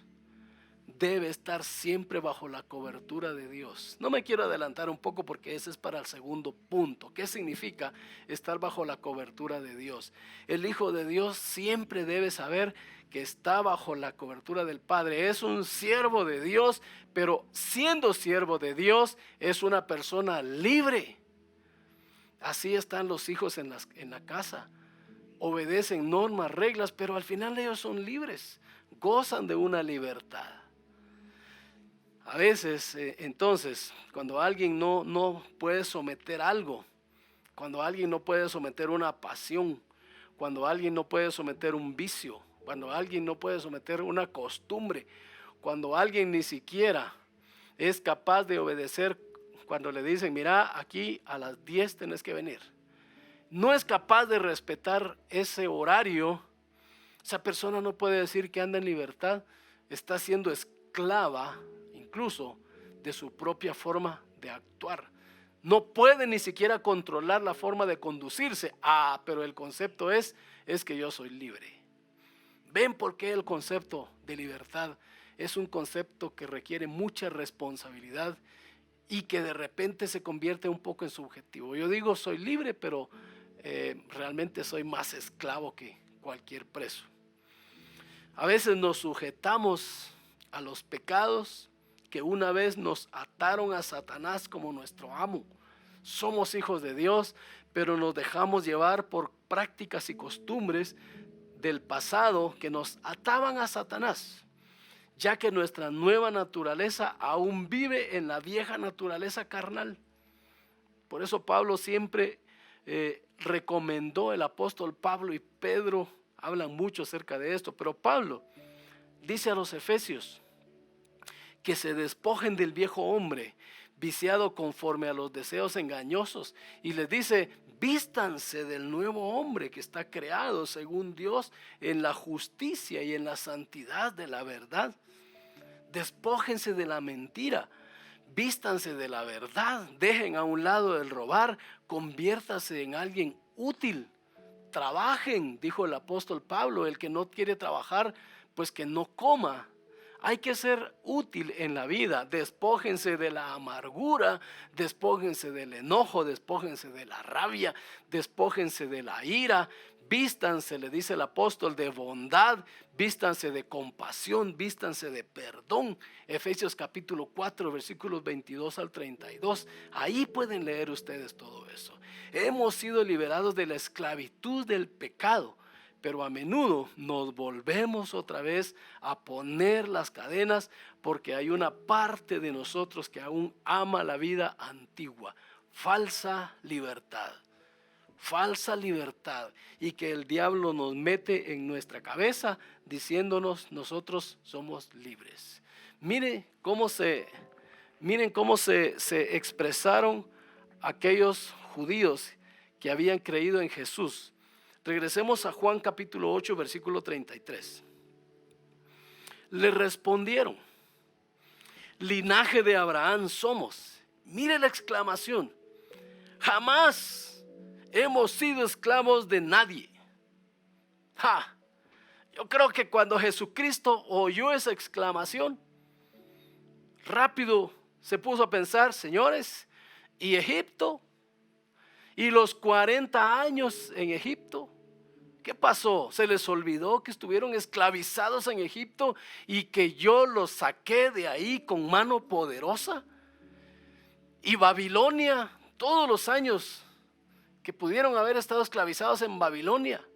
debe estar siempre bajo la cobertura de Dios. No me quiero adelantar un poco porque ese es para el segundo punto. ¿Qué significa estar bajo la cobertura de Dios? El Hijo de Dios siempre debe saber que está bajo la cobertura del Padre. Es un siervo de Dios, pero siendo siervo de Dios es una persona libre. Así están los hijos en la casa. Obedecen normas, reglas, pero al final ellos son libres. Gozan de una libertad. A veces, entonces, cuando alguien no puede someter algo, cuando alguien no puede someter una pasión, cuando alguien no puede someter un vicio, cuando alguien no puede someter una costumbre, cuando alguien ni siquiera es capaz de obedecer cuando le dicen, mira, aquí a las 10 tenés que venir, no es capaz de respetar ese horario, esa persona no puede decir que anda en libertad, está siendo esclava incluso de su propia forma de actuar. No puede ni siquiera controlar la forma de conducirse. Pero el concepto es que yo soy libre. ¿Ven por qué el concepto de libertad es un concepto que requiere mucha responsabilidad y que de repente se convierte un poco en subjetivo? Yo digo soy libre, pero realmente soy más esclavo que cualquier preso. A veces nos sujetamos a los pecados que una vez nos ataron a Satanás como nuestro amo. Somos hijos de Dios, pero nos dejamos llevar por prácticas y costumbres del pasado que nos ataban a Satanás, ya que nuestra nueva naturaleza aún vive en la vieja naturaleza carnal. Por eso Pablo siempre recomendó, el apóstol Pablo y Pedro hablan mucho acerca de esto, pero Pablo dice a los Efesios, que se despojen del viejo hombre, viciado conforme a los deseos engañosos. Y les dice, vístanse del nuevo hombre que está creado según Dios en la justicia y en la santidad de la verdad. Despójense de la mentira, vístanse de la verdad, dejen a un lado el robar, conviértase en alguien útil. Trabajen, dijo el apóstol Pablo, el que no quiere trabajar, pues que no coma. Hay que ser útil en la vida. Despójense de la amargura, despójense del enojo, despójense de la rabia, despójense de la ira. Vístanse, le dice el apóstol, de bondad, vístanse de compasión, vístanse de perdón. Efesios capítulo 4, versículos 22 al 32. Ahí pueden leer ustedes todo eso. Hemos sido liberados de la esclavitud del pecado, pero a menudo nos volvemos otra vez a poner las cadenas porque hay una parte de nosotros que aún ama la vida antigua. Falsa libertad. Falsa libertad, y que el diablo nos mete en nuestra cabeza diciéndonos nosotros somos libres. Miren cómo se expresaron aquellos judíos que habían creído en Jesús. Regresemos a Juan capítulo 8, versículo 33. Le respondieron, linaje de Abraham somos. Mire la exclamación, jamás hemos sido esclavos de nadie. Yo creo que cuando Jesucristo oyó esa exclamación, rápido se puso a pensar, señores, ¿y Egipto? ¿Y los 40 años en Egipto? ¿Qué pasó? ¿Se les olvidó que estuvieron esclavizados en Egipto y que yo los saqué de ahí con mano poderosa? Y Babilonia, todos los años que pudieron haber estado esclavizados en Babilonia,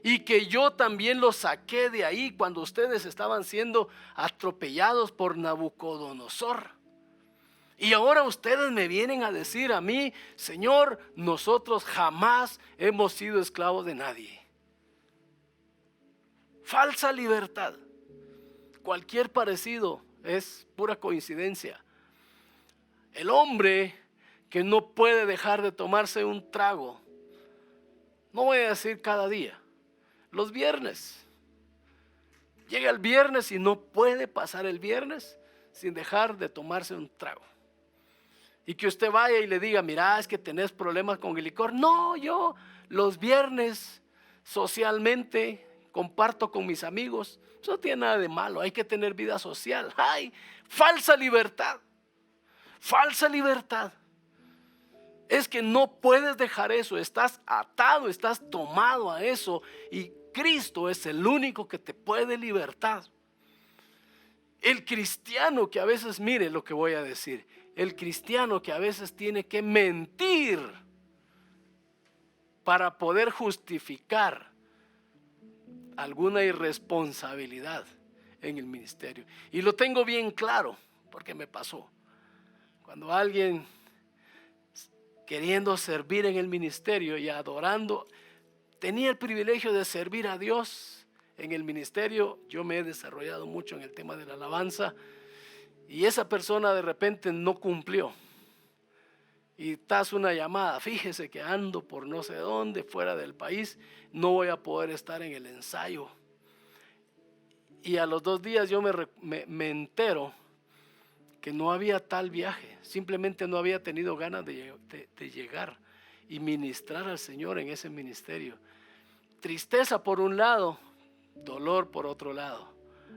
y que yo también los saqué de ahí cuando ustedes estaban siendo atropellados por Nabucodonosor. Y ahora ustedes me vienen a decir a mí, Señor, nosotros jamás hemos sido esclavos de nadie. Falsa libertad. Cualquier parecido es pura coincidencia. El hombre que no puede dejar de tomarse un trago, no voy a decir cada día, los viernes. Llega el viernes y no puede pasar el viernes sin dejar de tomarse un trago. Y que usted vaya y le diga, mira, es que tenés problemas con el licor. No, yo los viernes socialmente comparto con mis amigos. Eso no tiene nada de malo, hay que tener vida social. ¡Ay! Falsa libertad. Falsa libertad. Es que no puedes dejar eso, estás atado, estás tomado a eso, y Cristo es el único que te puede libertar. El cristiano que a veces, mire lo que voy a decir, el cristiano que a veces tiene que mentir para poder justificar alguna irresponsabilidad en el ministerio. Y lo tengo bien claro porque me pasó. Cuando alguien queriendo servir en el ministerio y adorando, tenía el privilegio de servir a Dios en el ministerio. Yo me he desarrollado mucho en el tema de la alabanza, y esa persona de repente no cumplió. Y das una llamada, fíjese que ando por no sé dónde, fuera del país, no voy a poder estar en el ensayo. Y a los 2 días yo me entero que no había tal viaje, simplemente no había tenido ganas de llegar y ministrar al Señor en ese ministerio. Tristeza por un lado, dolor por otro lado,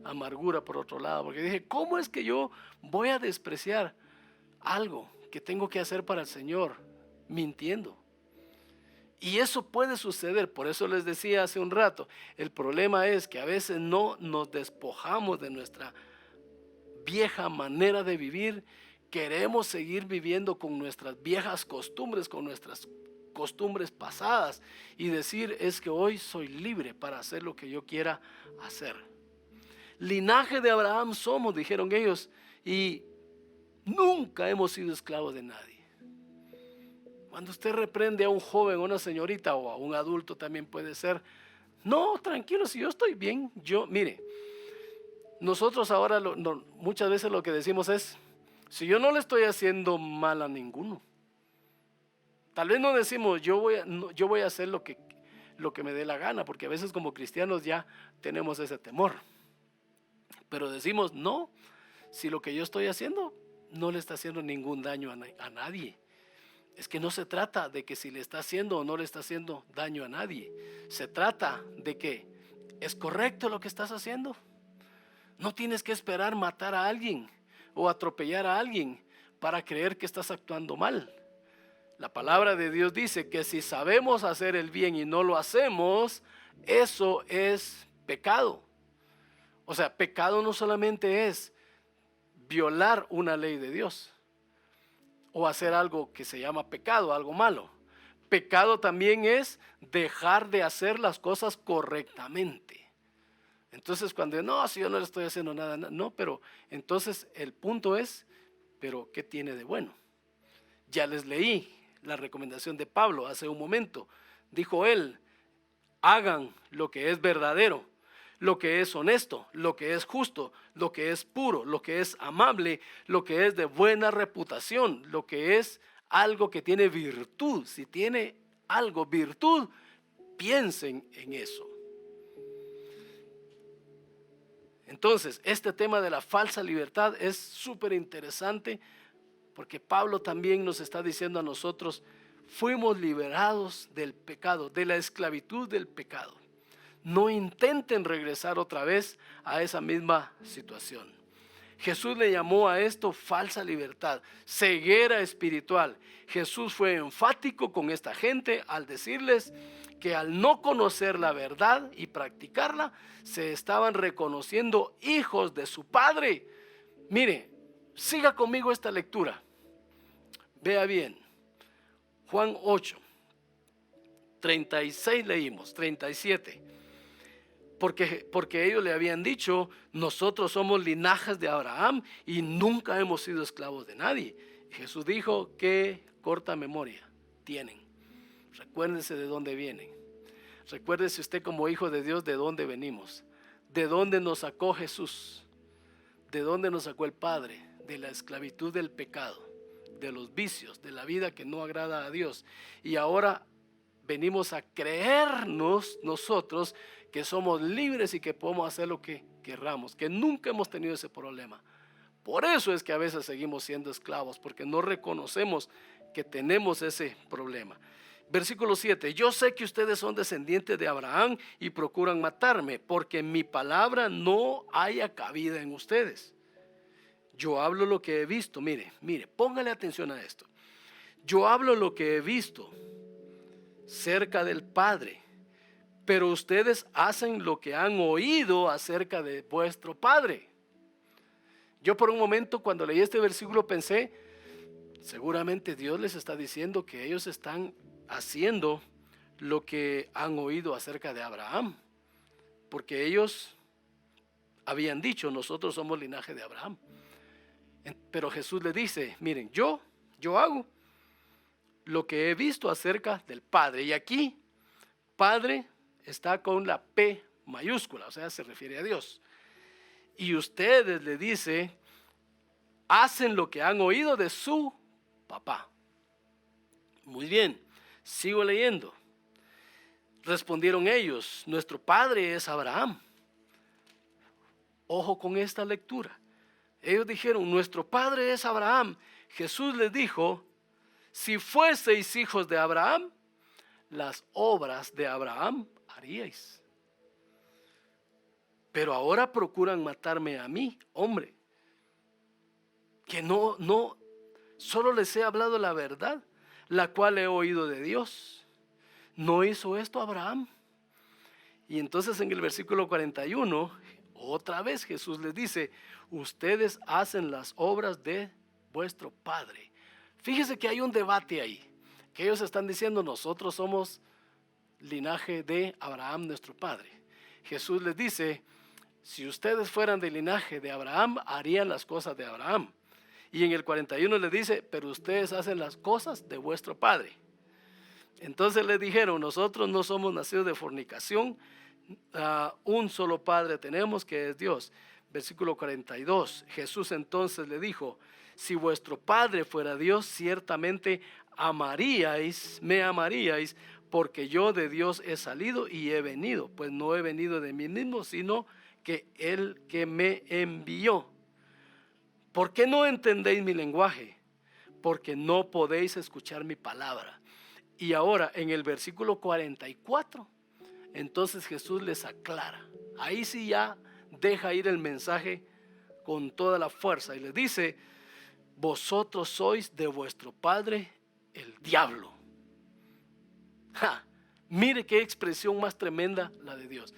amargura por otro lado, porque dije, ¿cómo es que yo voy a despreciar algo que tengo que hacer para el Señor mintiendo? Y eso puede suceder. Por eso les decía hace un rato, el problema es que a veces no nos despojamos de nuestra vieja manera de vivir. Queremos seguir viviendo con nuestras viejas costumbres, con nuestras costumbres pasadas, y decir, es que hoy soy libre para hacer lo que yo quiera hacer. Linaje de Abraham somos, dijeron ellos, y nunca hemos sido esclavos de nadie. Cuando usted reprende a un joven, a una señorita, o a un adulto también puede ser, no, tranquilo, si yo estoy bien, mire, Nosotros ahora muchas veces lo que decimos es, si yo no le estoy haciendo mal a ninguno, tal vez no decimos yo voy a hacer lo que me dé la gana, porque a veces como cristianos ya tenemos ese temor. Pero decimos, no, si lo que yo estoy haciendo no le está haciendo ningún daño a nadie. Es que no se trata de que si le está haciendo o no le está haciendo daño a nadie. Se trata de que es correcto lo que estás haciendo. No tienes que esperar matar a alguien o atropellar a alguien para creer que estás actuando mal. La palabra de Dios dice que si sabemos hacer el bien y no lo hacemos, eso es pecado. O sea, pecado no solamente es violar una ley de Dios o hacer algo que se llama pecado, algo malo. Pecado también es dejar de hacer las cosas correctamente. Entonces cuando no, si yo no le estoy haciendo nada, no, pero entonces el punto es, pero ¿qué tiene de bueno? Ya les leí la recomendación de Pablo hace un momento. Dijo él, hagan lo que es verdadero, lo que es honesto, lo que es justo, lo que es puro, lo que es amable, lo que es de buena reputación, lo que es algo que tiene virtud. Si tiene algo virtud, piensen en eso. Entonces, este tema de la falsa libertad es súper interesante porque Pablo también nos está diciendo a nosotros, fuimos liberados del pecado, de la esclavitud del pecado. No intenten regresar otra vez a esa misma situación. Jesús le llamó a esto falsa libertad, ceguera espiritual. Jesús fue enfático con esta gente al decirles que al no conocer la verdad y practicarla, se estaban reconociendo hijos de su Padre. Mire, siga conmigo esta lectura. Vea bien, Juan 8, 36 leímos, 37. Porque ellos le habían dicho, nosotros somos linajes de Abraham y nunca hemos sido esclavos de nadie. Y Jesús dijo, qué corta memoria tienen. Recuérdense de dónde vienen. Recuérdese usted como hijo de Dios de dónde venimos. De dónde nos sacó Jesús. De dónde nos sacó el Padre. De la esclavitud del pecado, de los vicios, de la vida que no agrada a Dios. Y ahora venimos a creernos nosotros que somos libres y que podemos hacer lo que querramos, que nunca hemos tenido ese problema. Por eso es que a veces seguimos siendo esclavos, porque no reconocemos que tenemos ese problema. Versículo 7, yo sé que ustedes son descendientes de Abraham y procuran matarme, porque mi palabra no haya cabida en ustedes. Yo hablo lo que he visto, mire, póngale atención a esto. Yo hablo lo que he visto cerca del Padre, pero ustedes hacen lo que han oído acerca de vuestro Padre. Yo por un momento cuando leí este versículo pensé, seguramente Dios les está diciendo que ellos están haciendo lo que han oído acerca de Abraham, porque ellos habían dicho, nosotros somos linaje de Abraham. Pero Jesús le dice, miren, yo hago lo que he visto acerca del Padre. Y aquí, Padre está con la P mayúscula, o sea, se refiere a Dios. Y ustedes, le dice, hacen lo que han oído de su papá. Muy bien, sigo leyendo. Respondieron ellos, nuestro padre es Abraham. Ojo con esta lectura. Ellos dijeron, nuestro padre es Abraham. Jesús les dijo, si fueseis hijos de Abraham, las obras de Abraham haríais. Pero ahora procuran matarme a mí, hombre, que no, solo les he hablado la verdad, la cual he oído de Dios. ¿No hizo esto Abraham? Y entonces en el versículo 41, otra vez Jesús les dice, ustedes hacen las obras de vuestro padre. Fíjese que hay un debate ahí, que ellos están diciendo, nosotros somos linaje de Abraham, nuestro padre. Jesús les dice, si ustedes fueran del linaje de Abraham, harían las cosas de Abraham. Y en el 41 les dice, pero ustedes hacen las cosas de vuestro padre. Entonces les dijeron, nosotros no somos nacidos de fornicación, un solo padre tenemos, que es Dios. versículo 42. Jesús entonces le dijo: si vuestro Padre fuera Dios, ciertamente me amaríais, porque yo de Dios he salido y he venido, pues no he venido de mí mismo, sino que Él que me envió. ¿Por qué no entendéis mi lenguaje? Porque no podéis escuchar mi palabra. Y ahora en el versículo 44, entonces Jesús les aclara. Ahí sí ya deja ir el mensaje con toda la fuerza y les dice: vosotros sois de vuestro padre el diablo. ¡Ja! Mire qué expresión más tremenda la de Dios.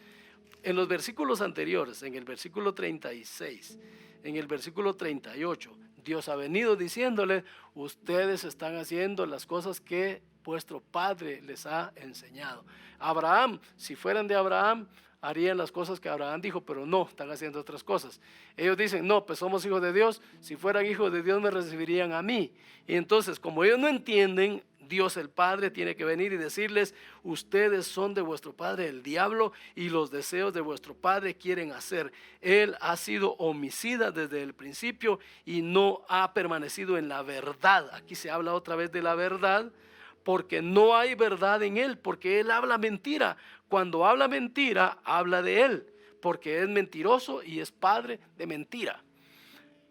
En los versículos anteriores, en el versículo 36, en el versículo 38, Dios ha venido diciéndole: ustedes están haciendo las cosas que vuestro padre les ha enseñado. Abraham, si fueran de Abraham, harían las cosas que Abraham dijo, pero no, están haciendo otras cosas. Ellos dicen: no, pues somos hijos de Dios, si fueran hijos de Dios me recibirían a mí. Y entonces, como ellos no entienden, Dios el Padre tiene que venir y decirles: ustedes son de vuestro padre el diablo y los deseos de vuestro padre quieren hacer. Él ha sido homicida desde el principio y no ha permanecido en la verdad. Aquí se habla otra vez de la verdad, porque no hay verdad en él, porque él habla mentira. Cuando habla mentira, habla de él, porque es mentiroso y es padre de mentira.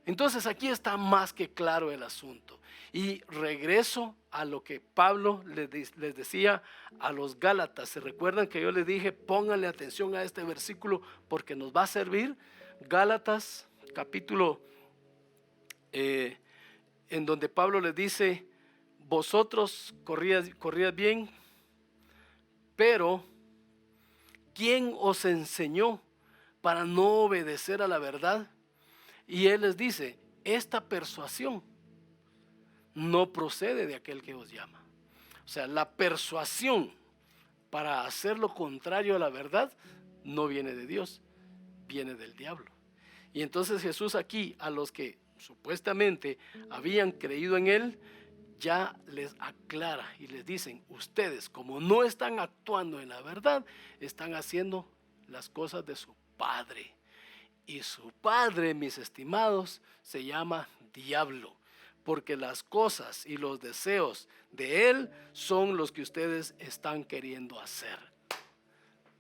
Entonces aquí está más que claro el asunto. Y regreso a lo que Pablo les decía a los Gálatas. ¿Se recuerdan que yo les dije: pónganle atención a este versículo porque nos va a servir? Gálatas capítulo en donde Pablo les dice: vosotros corrías bien, pero ¿quién os enseñó para no obedecer a la verdad? Y él les dice: esta persuasión no procede de aquel que os llama. O sea, la persuasión para hacer lo contrario a la verdad no viene de Dios, viene del diablo. Y entonces Jesús aquí, a los que supuestamente habían creído en él, ya les aclara y les dicen: ustedes, como no están actuando en la verdad, están haciendo las cosas de su padre. Y su padre, mis estimados, se llama diablo, porque las cosas y los deseos de él son los que ustedes están queriendo hacer.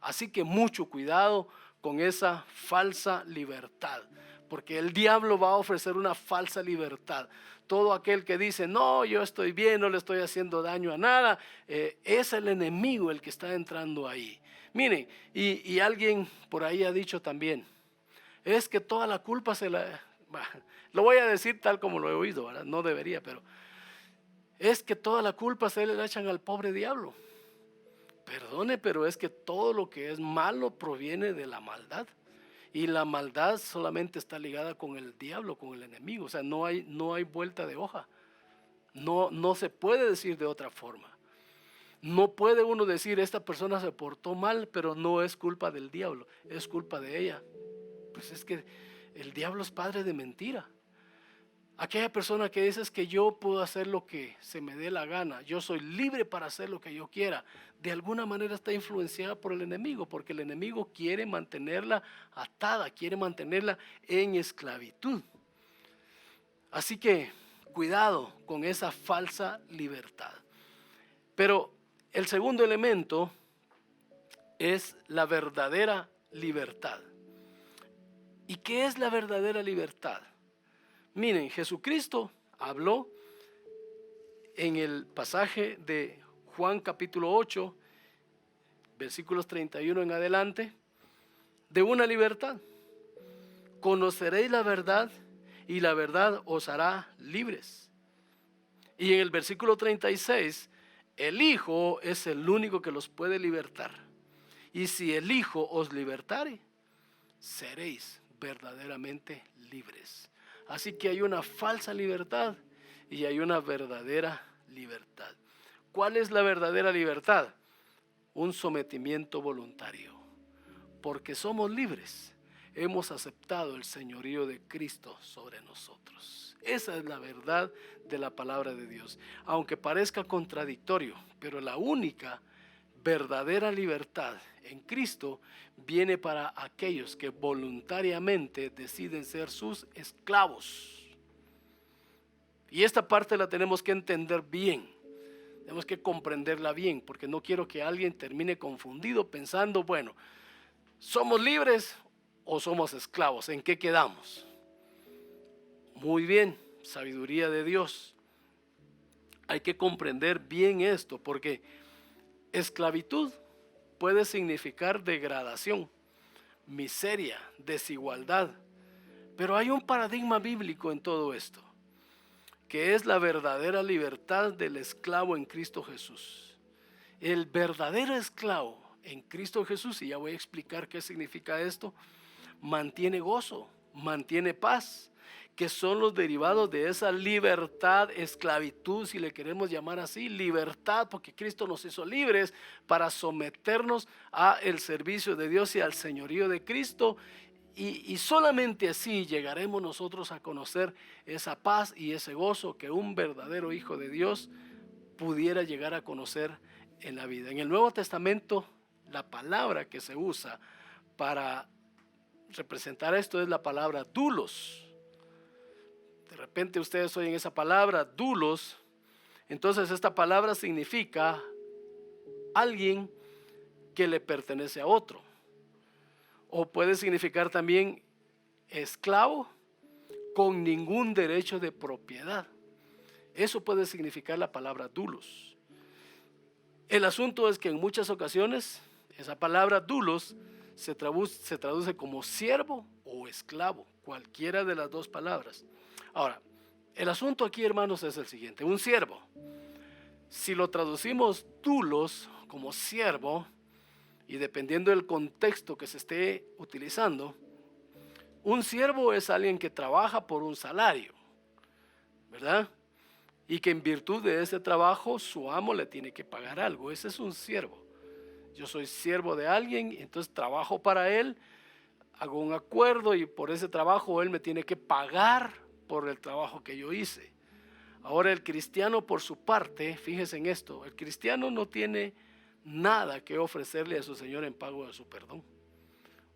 Así que mucho cuidado con esa falsa libertad, porque el diablo va a ofrecer una falsa libertad. Todo aquel que dice: no, yo estoy bien, no le estoy haciendo daño a nada, es el enemigo el que está entrando ahí. Miren, y alguien por ahí ha dicho también: es que toda la culpa lo voy a decir tal como lo he oído, ¿verdad? No debería, pero es que toda la culpa se le echan al pobre diablo. Perdone, pero es que todo lo que es malo proviene de la maldad. Y la maldad solamente está ligada con el diablo, con el enemigo. O sea, no hay vuelta de hoja. No se puede decir de otra forma. No puede uno decir: esta persona se portó mal, pero no es culpa del diablo, es culpa de ella. Pues es que el diablo es padre de mentira. Aquella persona que dice: es que yo puedo hacer lo que se me dé la gana, yo soy libre para hacer lo que yo quiera, de alguna manera está influenciada por el enemigo, porque el enemigo quiere mantenerla atada, quiere mantenerla en esclavitud. Así que cuidado con esa falsa libertad. Pero el segundo elemento es la verdadera libertad. ¿Y qué es la verdadera libertad? Miren, Jesucristo habló en el pasaje de Juan capítulo 8, versículos 31 en adelante, de una libertad. Conoceréis la verdad y la verdad os hará libres. Y en el versículo 36, el Hijo es el único que los puede libertar. Y si el Hijo os libertare, seréis verdaderamente libres. Así que hay una falsa libertad y hay una verdadera libertad. ¿Cuál es la verdadera libertad? Un sometimiento voluntario. Porque somos libres, hemos aceptado el señorío de Cristo sobre nosotros. Esa es la verdad de la palabra de Dios. Aunque parezca contradictorio, pero la única verdadera libertad en Cristo viene para aquellos que voluntariamente deciden ser sus esclavos. Y esta parte la tenemos que entender bien. Tenemos que comprenderla bien, porque no quiero que alguien termine confundido pensando, bueno, ¿somos libres o somos esclavos? ¿En qué quedamos? Muy bien, sabiduría de Dios. Hay que comprender bien esto, porque esclavitud puede significar degradación, miseria, desigualdad. Pero hay un paradigma bíblico en todo esto, que es la verdadera libertad del esclavo en Cristo Jesús. El verdadero esclavo en Cristo Jesús, y ya voy a explicar qué significa esto, mantiene gozo, mantiene paz, que son los derivados de esa libertad, esclavitud, si le queremos llamar así, libertad, porque Cristo nos hizo libres para someternos al servicio de Dios y al señorío de Cristo. Y solamente así llegaremos nosotros a conocer esa paz y ese gozo que un verdadero hijo de Dios pudiera llegar a conocer en la vida. En el Nuevo Testamento, la palabra que se usa para representar esto es la palabra doulos. De repente ustedes oyen esa palabra, doulos. Entonces esta palabra significa alguien que le pertenece a otro. O puede significar también esclavo con ningún derecho de propiedad. Eso puede significar la palabra doulos. El asunto es que en muchas ocasiones esa palabra doulos se traduce como siervo o esclavo, cualquiera de las dos palabras. Ahora, el asunto aquí, hermanos, es el siguiente. Un siervo, si lo traducimos doulos como siervo, y dependiendo del contexto que se esté utilizando, un siervo es alguien que trabaja por un salario, ¿verdad? Y que en virtud de ese trabajo su amo le tiene que pagar algo. Ese es un siervo. Yo soy siervo de alguien, entonces trabajo para él, hago un acuerdo y por ese trabajo él me tiene que pagar por el trabajo que yo hice. Ahora el cristiano por su parte, fíjese en esto, el cristiano no tiene nada que ofrecerle a su Señor en pago de su perdón.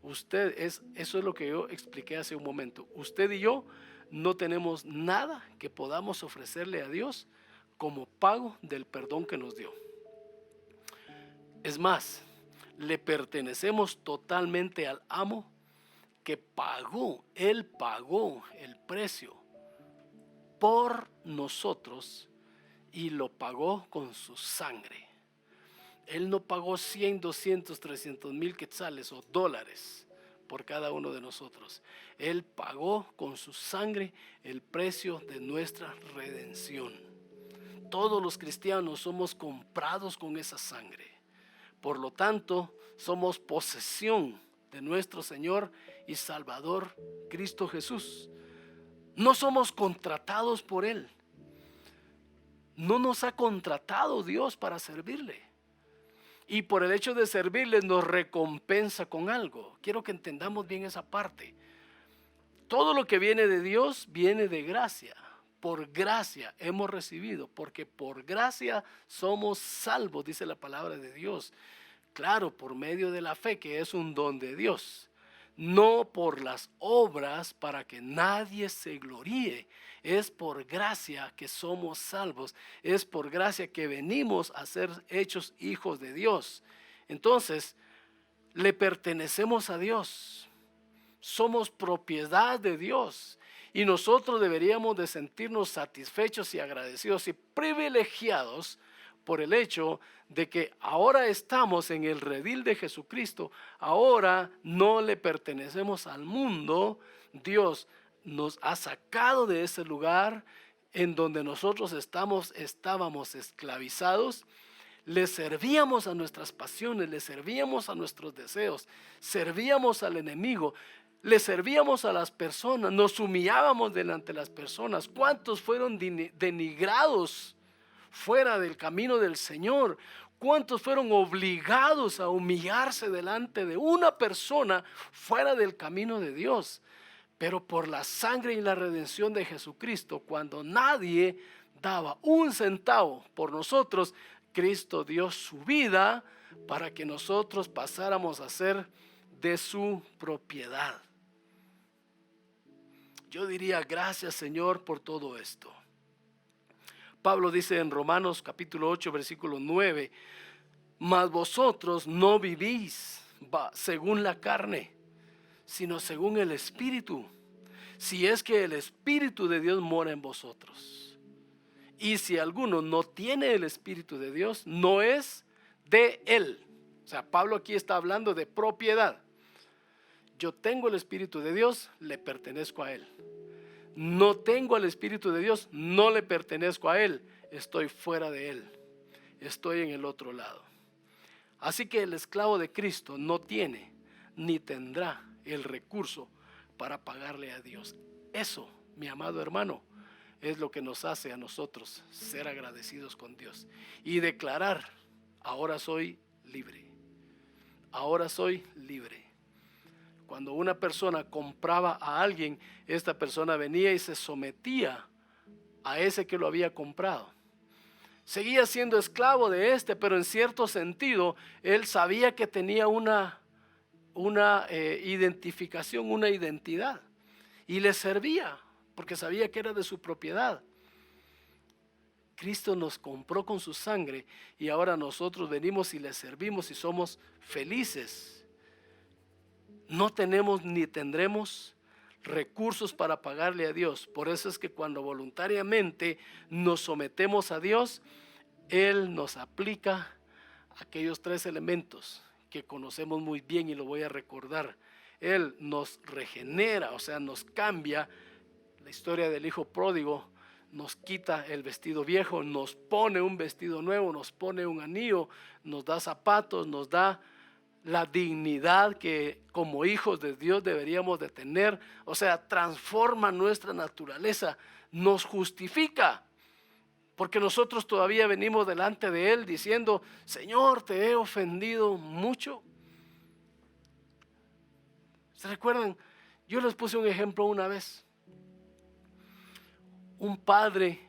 Eso es lo que yo expliqué hace un momento. Usted y yo no tenemos nada que podamos ofrecerle a Dios como pago del perdón que nos dio. Es más, le pertenecemos totalmente al amo que pagó, Él pagó el precio por nosotros y lo pagó con su sangre. Él no pagó 100, 200, 300 mil quetzales o dólares por cada uno de nosotros. Él pagó con su sangre el precio de nuestra redención. Todos los cristianos somos comprados con esa sangre. Por lo tanto, somos posesión de nuestro Señor y Salvador Cristo Jesús. No somos contratados por Él. No nos ha contratado Dios para servirle. Y por el hecho de servirles nos recompensa con algo. Quiero que entendamos bien esa parte. Todo lo que viene de Dios viene de gracia. Por gracia hemos recibido, porque por gracia somos salvos, dice la palabra de Dios. Claro, por medio de la fe, que es un don de Dios. No por las obras para que nadie se gloríe. Es por gracia que somos salvos. Es por gracia que venimos a ser hechos hijos de Dios. Entonces, le pertenecemos a Dios. Somos propiedad de Dios. Y nosotros deberíamos de sentirnos satisfechos y agradecidos y privilegiados por el hecho de que ahora estamos en el redil de Jesucristo. Ahora no le pertenecemos al mundo. Dios nos ha sacado de ese lugar en donde nosotros estábamos esclavizados. Le servíamos a nuestras pasiones, le servíamos a nuestros deseos, servíamos al enemigo, le servíamos a las personas, nos humillábamos delante de las personas. ¿Cuántos fueron denigrados fuera del camino del Señor? ¿Cuántos fueron obligados a humillarse delante de una persona fuera del camino de Dios? Pero por la sangre y la redención de Jesucristo, cuando nadie daba un centavo por nosotros, Cristo dio su vida para que nosotros pasáramos a ser de su propiedad. Yo diría gracias, Señor, por todo esto. Pablo dice en Romanos capítulo 8 versículo 9: mas vosotros no vivís según la carne, sino según el Espíritu, si es que el Espíritu de Dios mora en vosotros. Y si alguno no tiene el Espíritu de Dios, no es de él. O sea, Pablo aquí está hablando de propiedad. Yo tengo el Espíritu de Dios, le pertenezco a él. No tengo el Espíritu de Dios, no le pertenezco a él, estoy fuera de él, estoy en el otro lado. Así que el esclavo de Cristo no tiene ni tendrá el recurso para pagarle a Dios. Eso, mi amado hermano, es lo que nos hace a nosotros ser agradecidos con Dios y declarar: ahora soy libre, ahora soy libre. Cuando una persona compraba a alguien, esta persona venía y se sometía a ese que lo había comprado. Seguía siendo esclavo de este, pero en cierto sentido él sabía que tenía una identificación, una identidad, y le servía porque sabía que era de su propiedad. Cristo nos compró con su sangre y ahora nosotros venimos y le servimos y somos felices. No tenemos ni tendremos recursos para pagarle a Dios. Por eso es que cuando voluntariamente nos sometemos a Dios, Él nos aplica aquellos 3 elementos que conocemos muy bien y lo voy a recordar. Él nos regenera, o sea, nos cambia. La historia del hijo pródigo: nos quita el vestido viejo, nos pone un vestido nuevo, nos pone un anillo, nos da zapatos, nos da la dignidad que como hijos de Dios deberíamos de tener. O sea, transforma nuestra naturaleza, nos justifica, porque nosotros todavía venimos delante de Él diciendo: Señor, te he ofendido mucho. ¿Se recuerdan? Yo les puse un ejemplo una vez. Un padre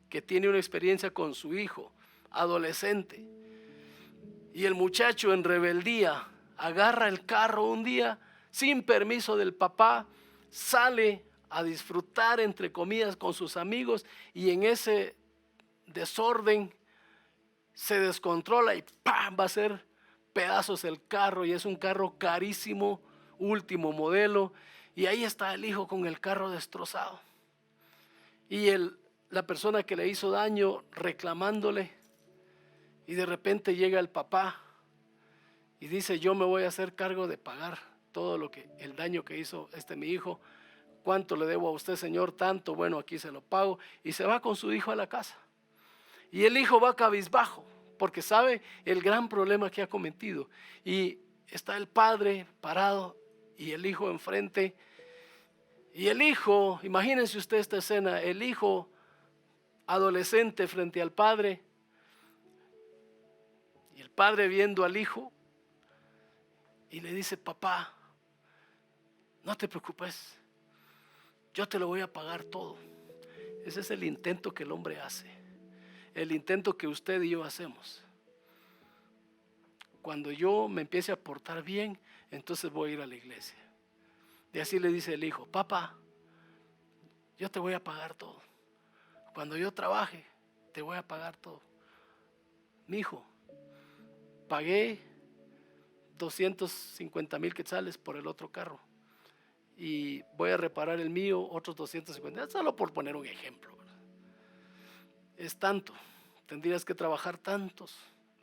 que tiene una experiencia con su hijo adolescente, y el muchacho en rebeldía agarra el carro un día sin permiso del papá, sale a disfrutar entre comillas con sus amigos, y en ese desorden se descontrola y ¡pam!, va a hacer pedazos el carro, y es un carro carísimo, último modelo, y ahí está el hijo con el carro destrozado, y la persona que le hizo daño reclamándole. Y de repente llega el papá y dice: yo me voy a hacer cargo de pagar todo el daño que hizo mi hijo. ¿Cuánto le debo a usted, señor? Tanto. Bueno, aquí se lo pago. Y se va con su hijo a la casa. Y el hijo va cabizbajo porque sabe el gran problema que ha cometido. Y está el padre parado y el hijo enfrente. Y el hijo, imagínense usted esta escena, el hijo adolescente frente al padre. Y el padre viendo al hijo y le dice: papá, no te preocupes, yo te lo voy a pagar todo. Ese es el intento que el hombre hace, el intento que usted y yo hacemos. Cuando yo me empiece a portar bien, entonces voy a ir a la iglesia. Y así le dice el hijo: papá, yo te voy a pagar todo. Cuando yo trabaje, te voy a pagar todo. Mi hijo, pagué 250,000 quetzales por el otro carro y voy a reparar el mío, otros 250, solo por poner un ejemplo, ¿verdad? Es tanto, tendrías que trabajar tantos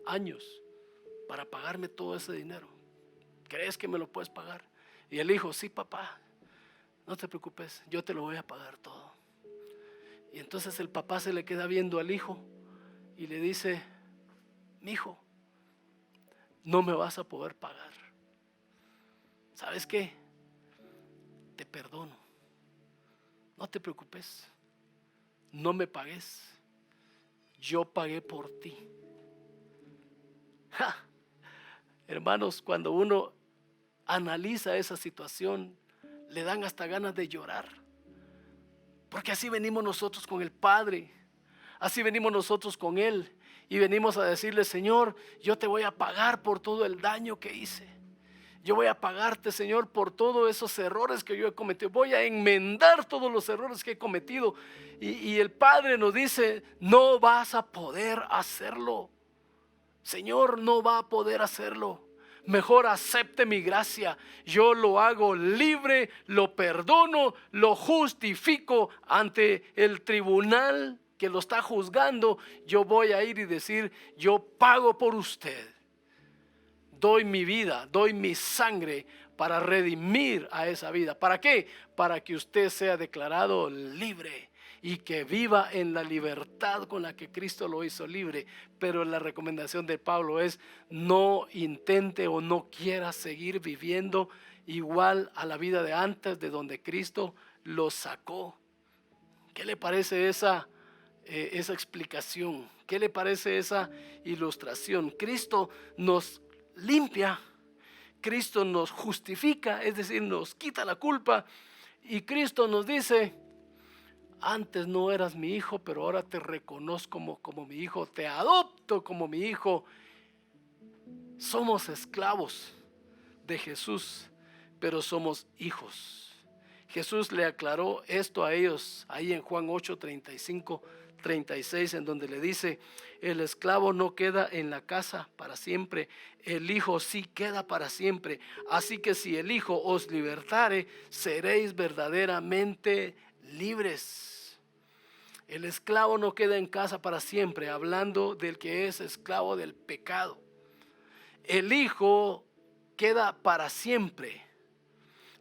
años para pagarme todo ese dinero. ¿Crees que me lo puedes pagar? Y el hijo: sí, papá, no te preocupes, yo te lo voy a pagar todo. Y entonces el papá se le queda viendo al hijo y le dice: mi hijo, no me vas a poder pagar. ¿Sabes qué? Te perdono. No te preocupes. No me pagues. Yo pagué por ti. ¡Ja! Hermanos, cuando uno analiza esa situación, le dan hasta ganas de llorar. Porque así venimos nosotros con el Padre. Así venimos nosotros con Él. y venimos a decirle: Señor, yo te voy a pagar por todo el daño que hice. Yo voy a pagarte, Señor, por todos esos errores que yo he cometido. Voy a enmendar todos los errores que he cometido. Y el Padre nos dice: no vas a poder hacerlo. Señor, no va a poder hacerlo. Mejor acepte mi gracia. Yo lo hago libre, lo perdono, lo justifico ante el tribunal que lo está juzgando. Yo voy a ir y decir: yo pago por usted. Doy mi vida, doy mi sangre para redimir a esa vida. ¿Para qué? Para que usted sea declarado libre y que viva en la libertad con la que Cristo lo hizo libre. Pero la recomendación de Pablo es: no intente o no quiera seguir viviendo igual a la vida de antes, de donde Cristo lo sacó. ¿Qué le parece esa explicación? ¿Qué le parece esa ilustración? Cristo nos limpia, Cristo nos justifica, es decir, nos quita la culpa, y Cristo nos dice: antes no eras mi hijo, pero ahora te reconozco como mi hijo, te adopto como mi hijo. Somos esclavos de Jesús, pero somos hijos. Jesús le aclaró esto a ellos ahí en Juan 8, 35, 36, en donde le dice: el esclavo no queda en la casa para siempre, el hijo sí queda para siempre. Así que si el hijo os libertare, seréis verdaderamente libres. El esclavo no queda en casa para siempre, hablando del que es esclavo del pecado. El hijo queda para siempre.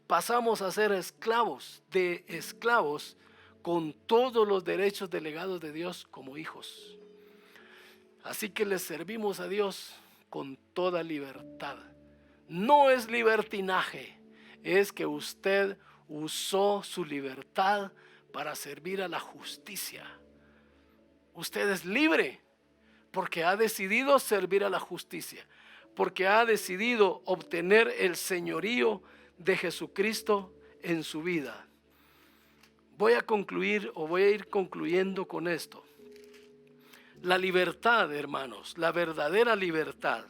Pasamos a ser esclavos de esclavos, con todos los derechos delegados de Dios como hijos. Así que le servimos a Dios con toda libertad. No es libertinaje, es que usted usó su libertad para servir a la justicia. Usted es libre porque ha decidido servir a la justicia, porque ha decidido obtener el señorío de Jesucristo en su vida. Voy a concluir, o voy a ir concluyendo con esto. La libertad, hermanos, la verdadera libertad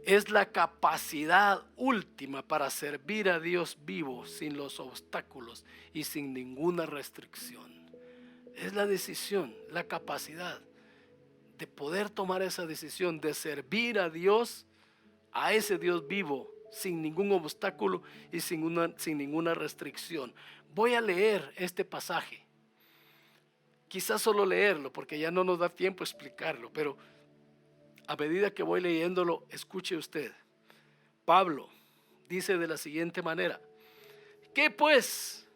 es la capacidad última para servir a Dios vivo, sin los obstáculos y sin ninguna restricción. Es la decisión, la capacidad de poder tomar esa decisión de servir a Dios, a ese Dios vivo, sin ningún obstáculo y sin ninguna restricción. Voy a leer este pasaje. Quizás solo leerlo, porque ya no nos da tiempo explicarlo, pero a medida que voy leyéndolo, escuche usted. Pablo dice de la siguiente manera: ¿qué pues?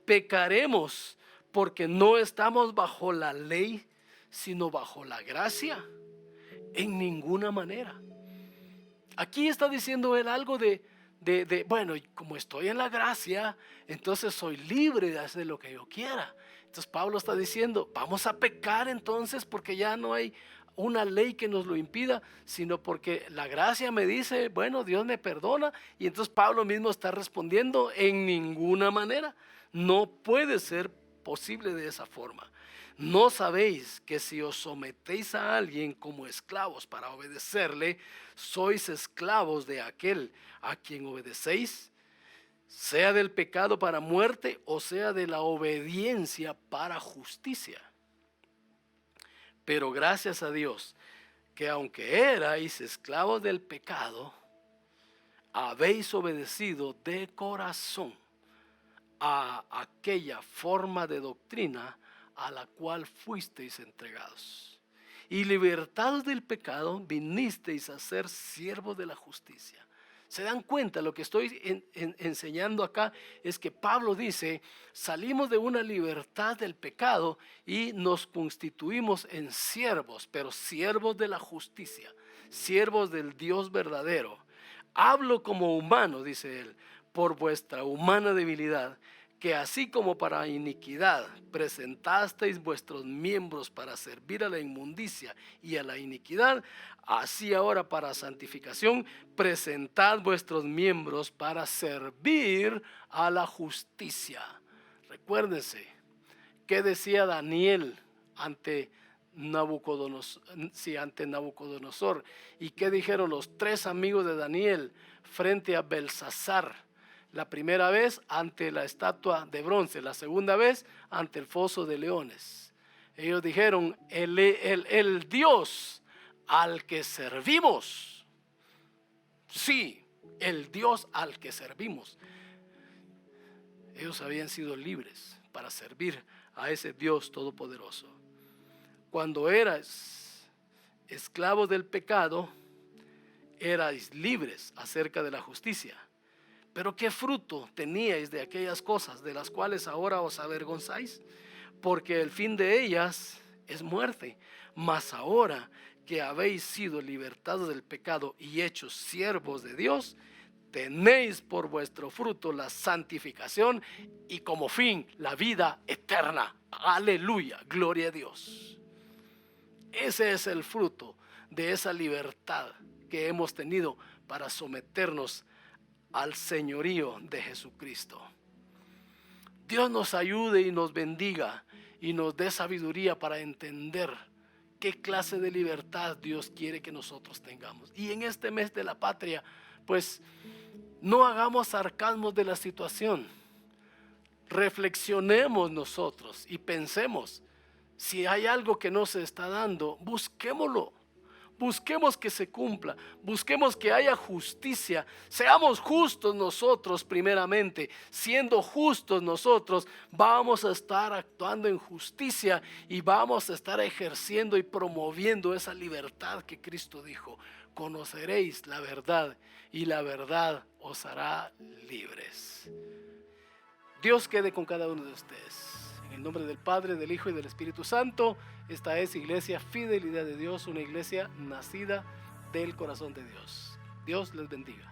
¿Pecaremos porque no estamos bajo la ley, sino bajo la gracia? En ninguna manera. Aquí está diciendo él algo de bueno, como estoy en la gracia, entonces soy libre de hacer lo que yo quiera. Entonces Pablo está diciendo: vamos a pecar entonces porque ya no hay una ley que nos lo impida, sino porque la gracia me dice, bueno, Dios me perdona. Y entonces Pablo mismo está respondiendo: en ninguna manera. No puede ser posible de esa forma. ¿No sabéis que si os sometéis a alguien como esclavos para obedecerle, sois esclavos de aquel a quien obedecéis, sea del pecado para muerte o sea de la obediencia para justicia? Pero gracias a Dios que aunque erais esclavos del pecado, habéis obedecido de corazón a aquella forma de doctrina a la cual fuisteis entregados, y libertados del pecado vinisteis a ser siervos de la justicia. ¿Se dan cuenta? Lo que estoy enseñando acá es que Pablo dice: salimos de una libertad del pecado y nos constituimos en siervos, pero siervos de la justicia, siervos del Dios verdadero. Hablo como humano, dice él, por vuestra humana debilidad, que así como para iniquidad presentasteis vuestros miembros para servir a la inmundicia y a la iniquidad, así ahora para santificación presentad vuestros miembros para servir a la justicia. Recuérdense, ¿qué decía Daniel ante ante Nabucodonosor. ¿Y qué dijeron los 3 amigos de Daniel frente a Belsasar? La primera vez ante la estatua de bronce, la segunda vez ante el foso de leones. Ellos dijeron, el Dios al que servimos. Sí, el Dios al que servimos. Ellos habían sido libres para servir a ese Dios todopoderoso. Cuando erais esclavos del pecado, erais libres acerca de la justicia. Pero ¿qué fruto teníais de aquellas cosas de las cuales ahora os avergonzáis? Porque el fin de ellas es muerte. Mas ahora que habéis sido libertados del pecado y hechos siervos de Dios, tenéis por vuestro fruto la santificación y como fin la vida eterna. Aleluya, gloria a Dios. Ese es el fruto de esa libertad que hemos tenido para someternos al señorío de Jesucristo. Dios nos ayude y nos bendiga y nos dé sabiduría para entender qué clase de libertad Dios quiere que nosotros tengamos. Y en este mes de la patria, pues no hagamos sarcasmos de la situación. Reflexionemos nosotros y pensemos, si hay algo que no se está dando, busquémoslo. Busquemos que se cumpla, busquemos que haya justicia, seamos justos nosotros primeramente. Siendo justos nosotros, vamos a estar actuando en justicia y vamos a estar ejerciendo y promoviendo esa libertad que Cristo dijo: conoceréis la verdad y la verdad os hará libres. Dios quede con cada uno de ustedes. En el nombre del Padre, del Hijo y del Espíritu Santo. Esta es Iglesia Fidelidad de Dios, una iglesia nacida del corazón de Dios. Dios les bendiga.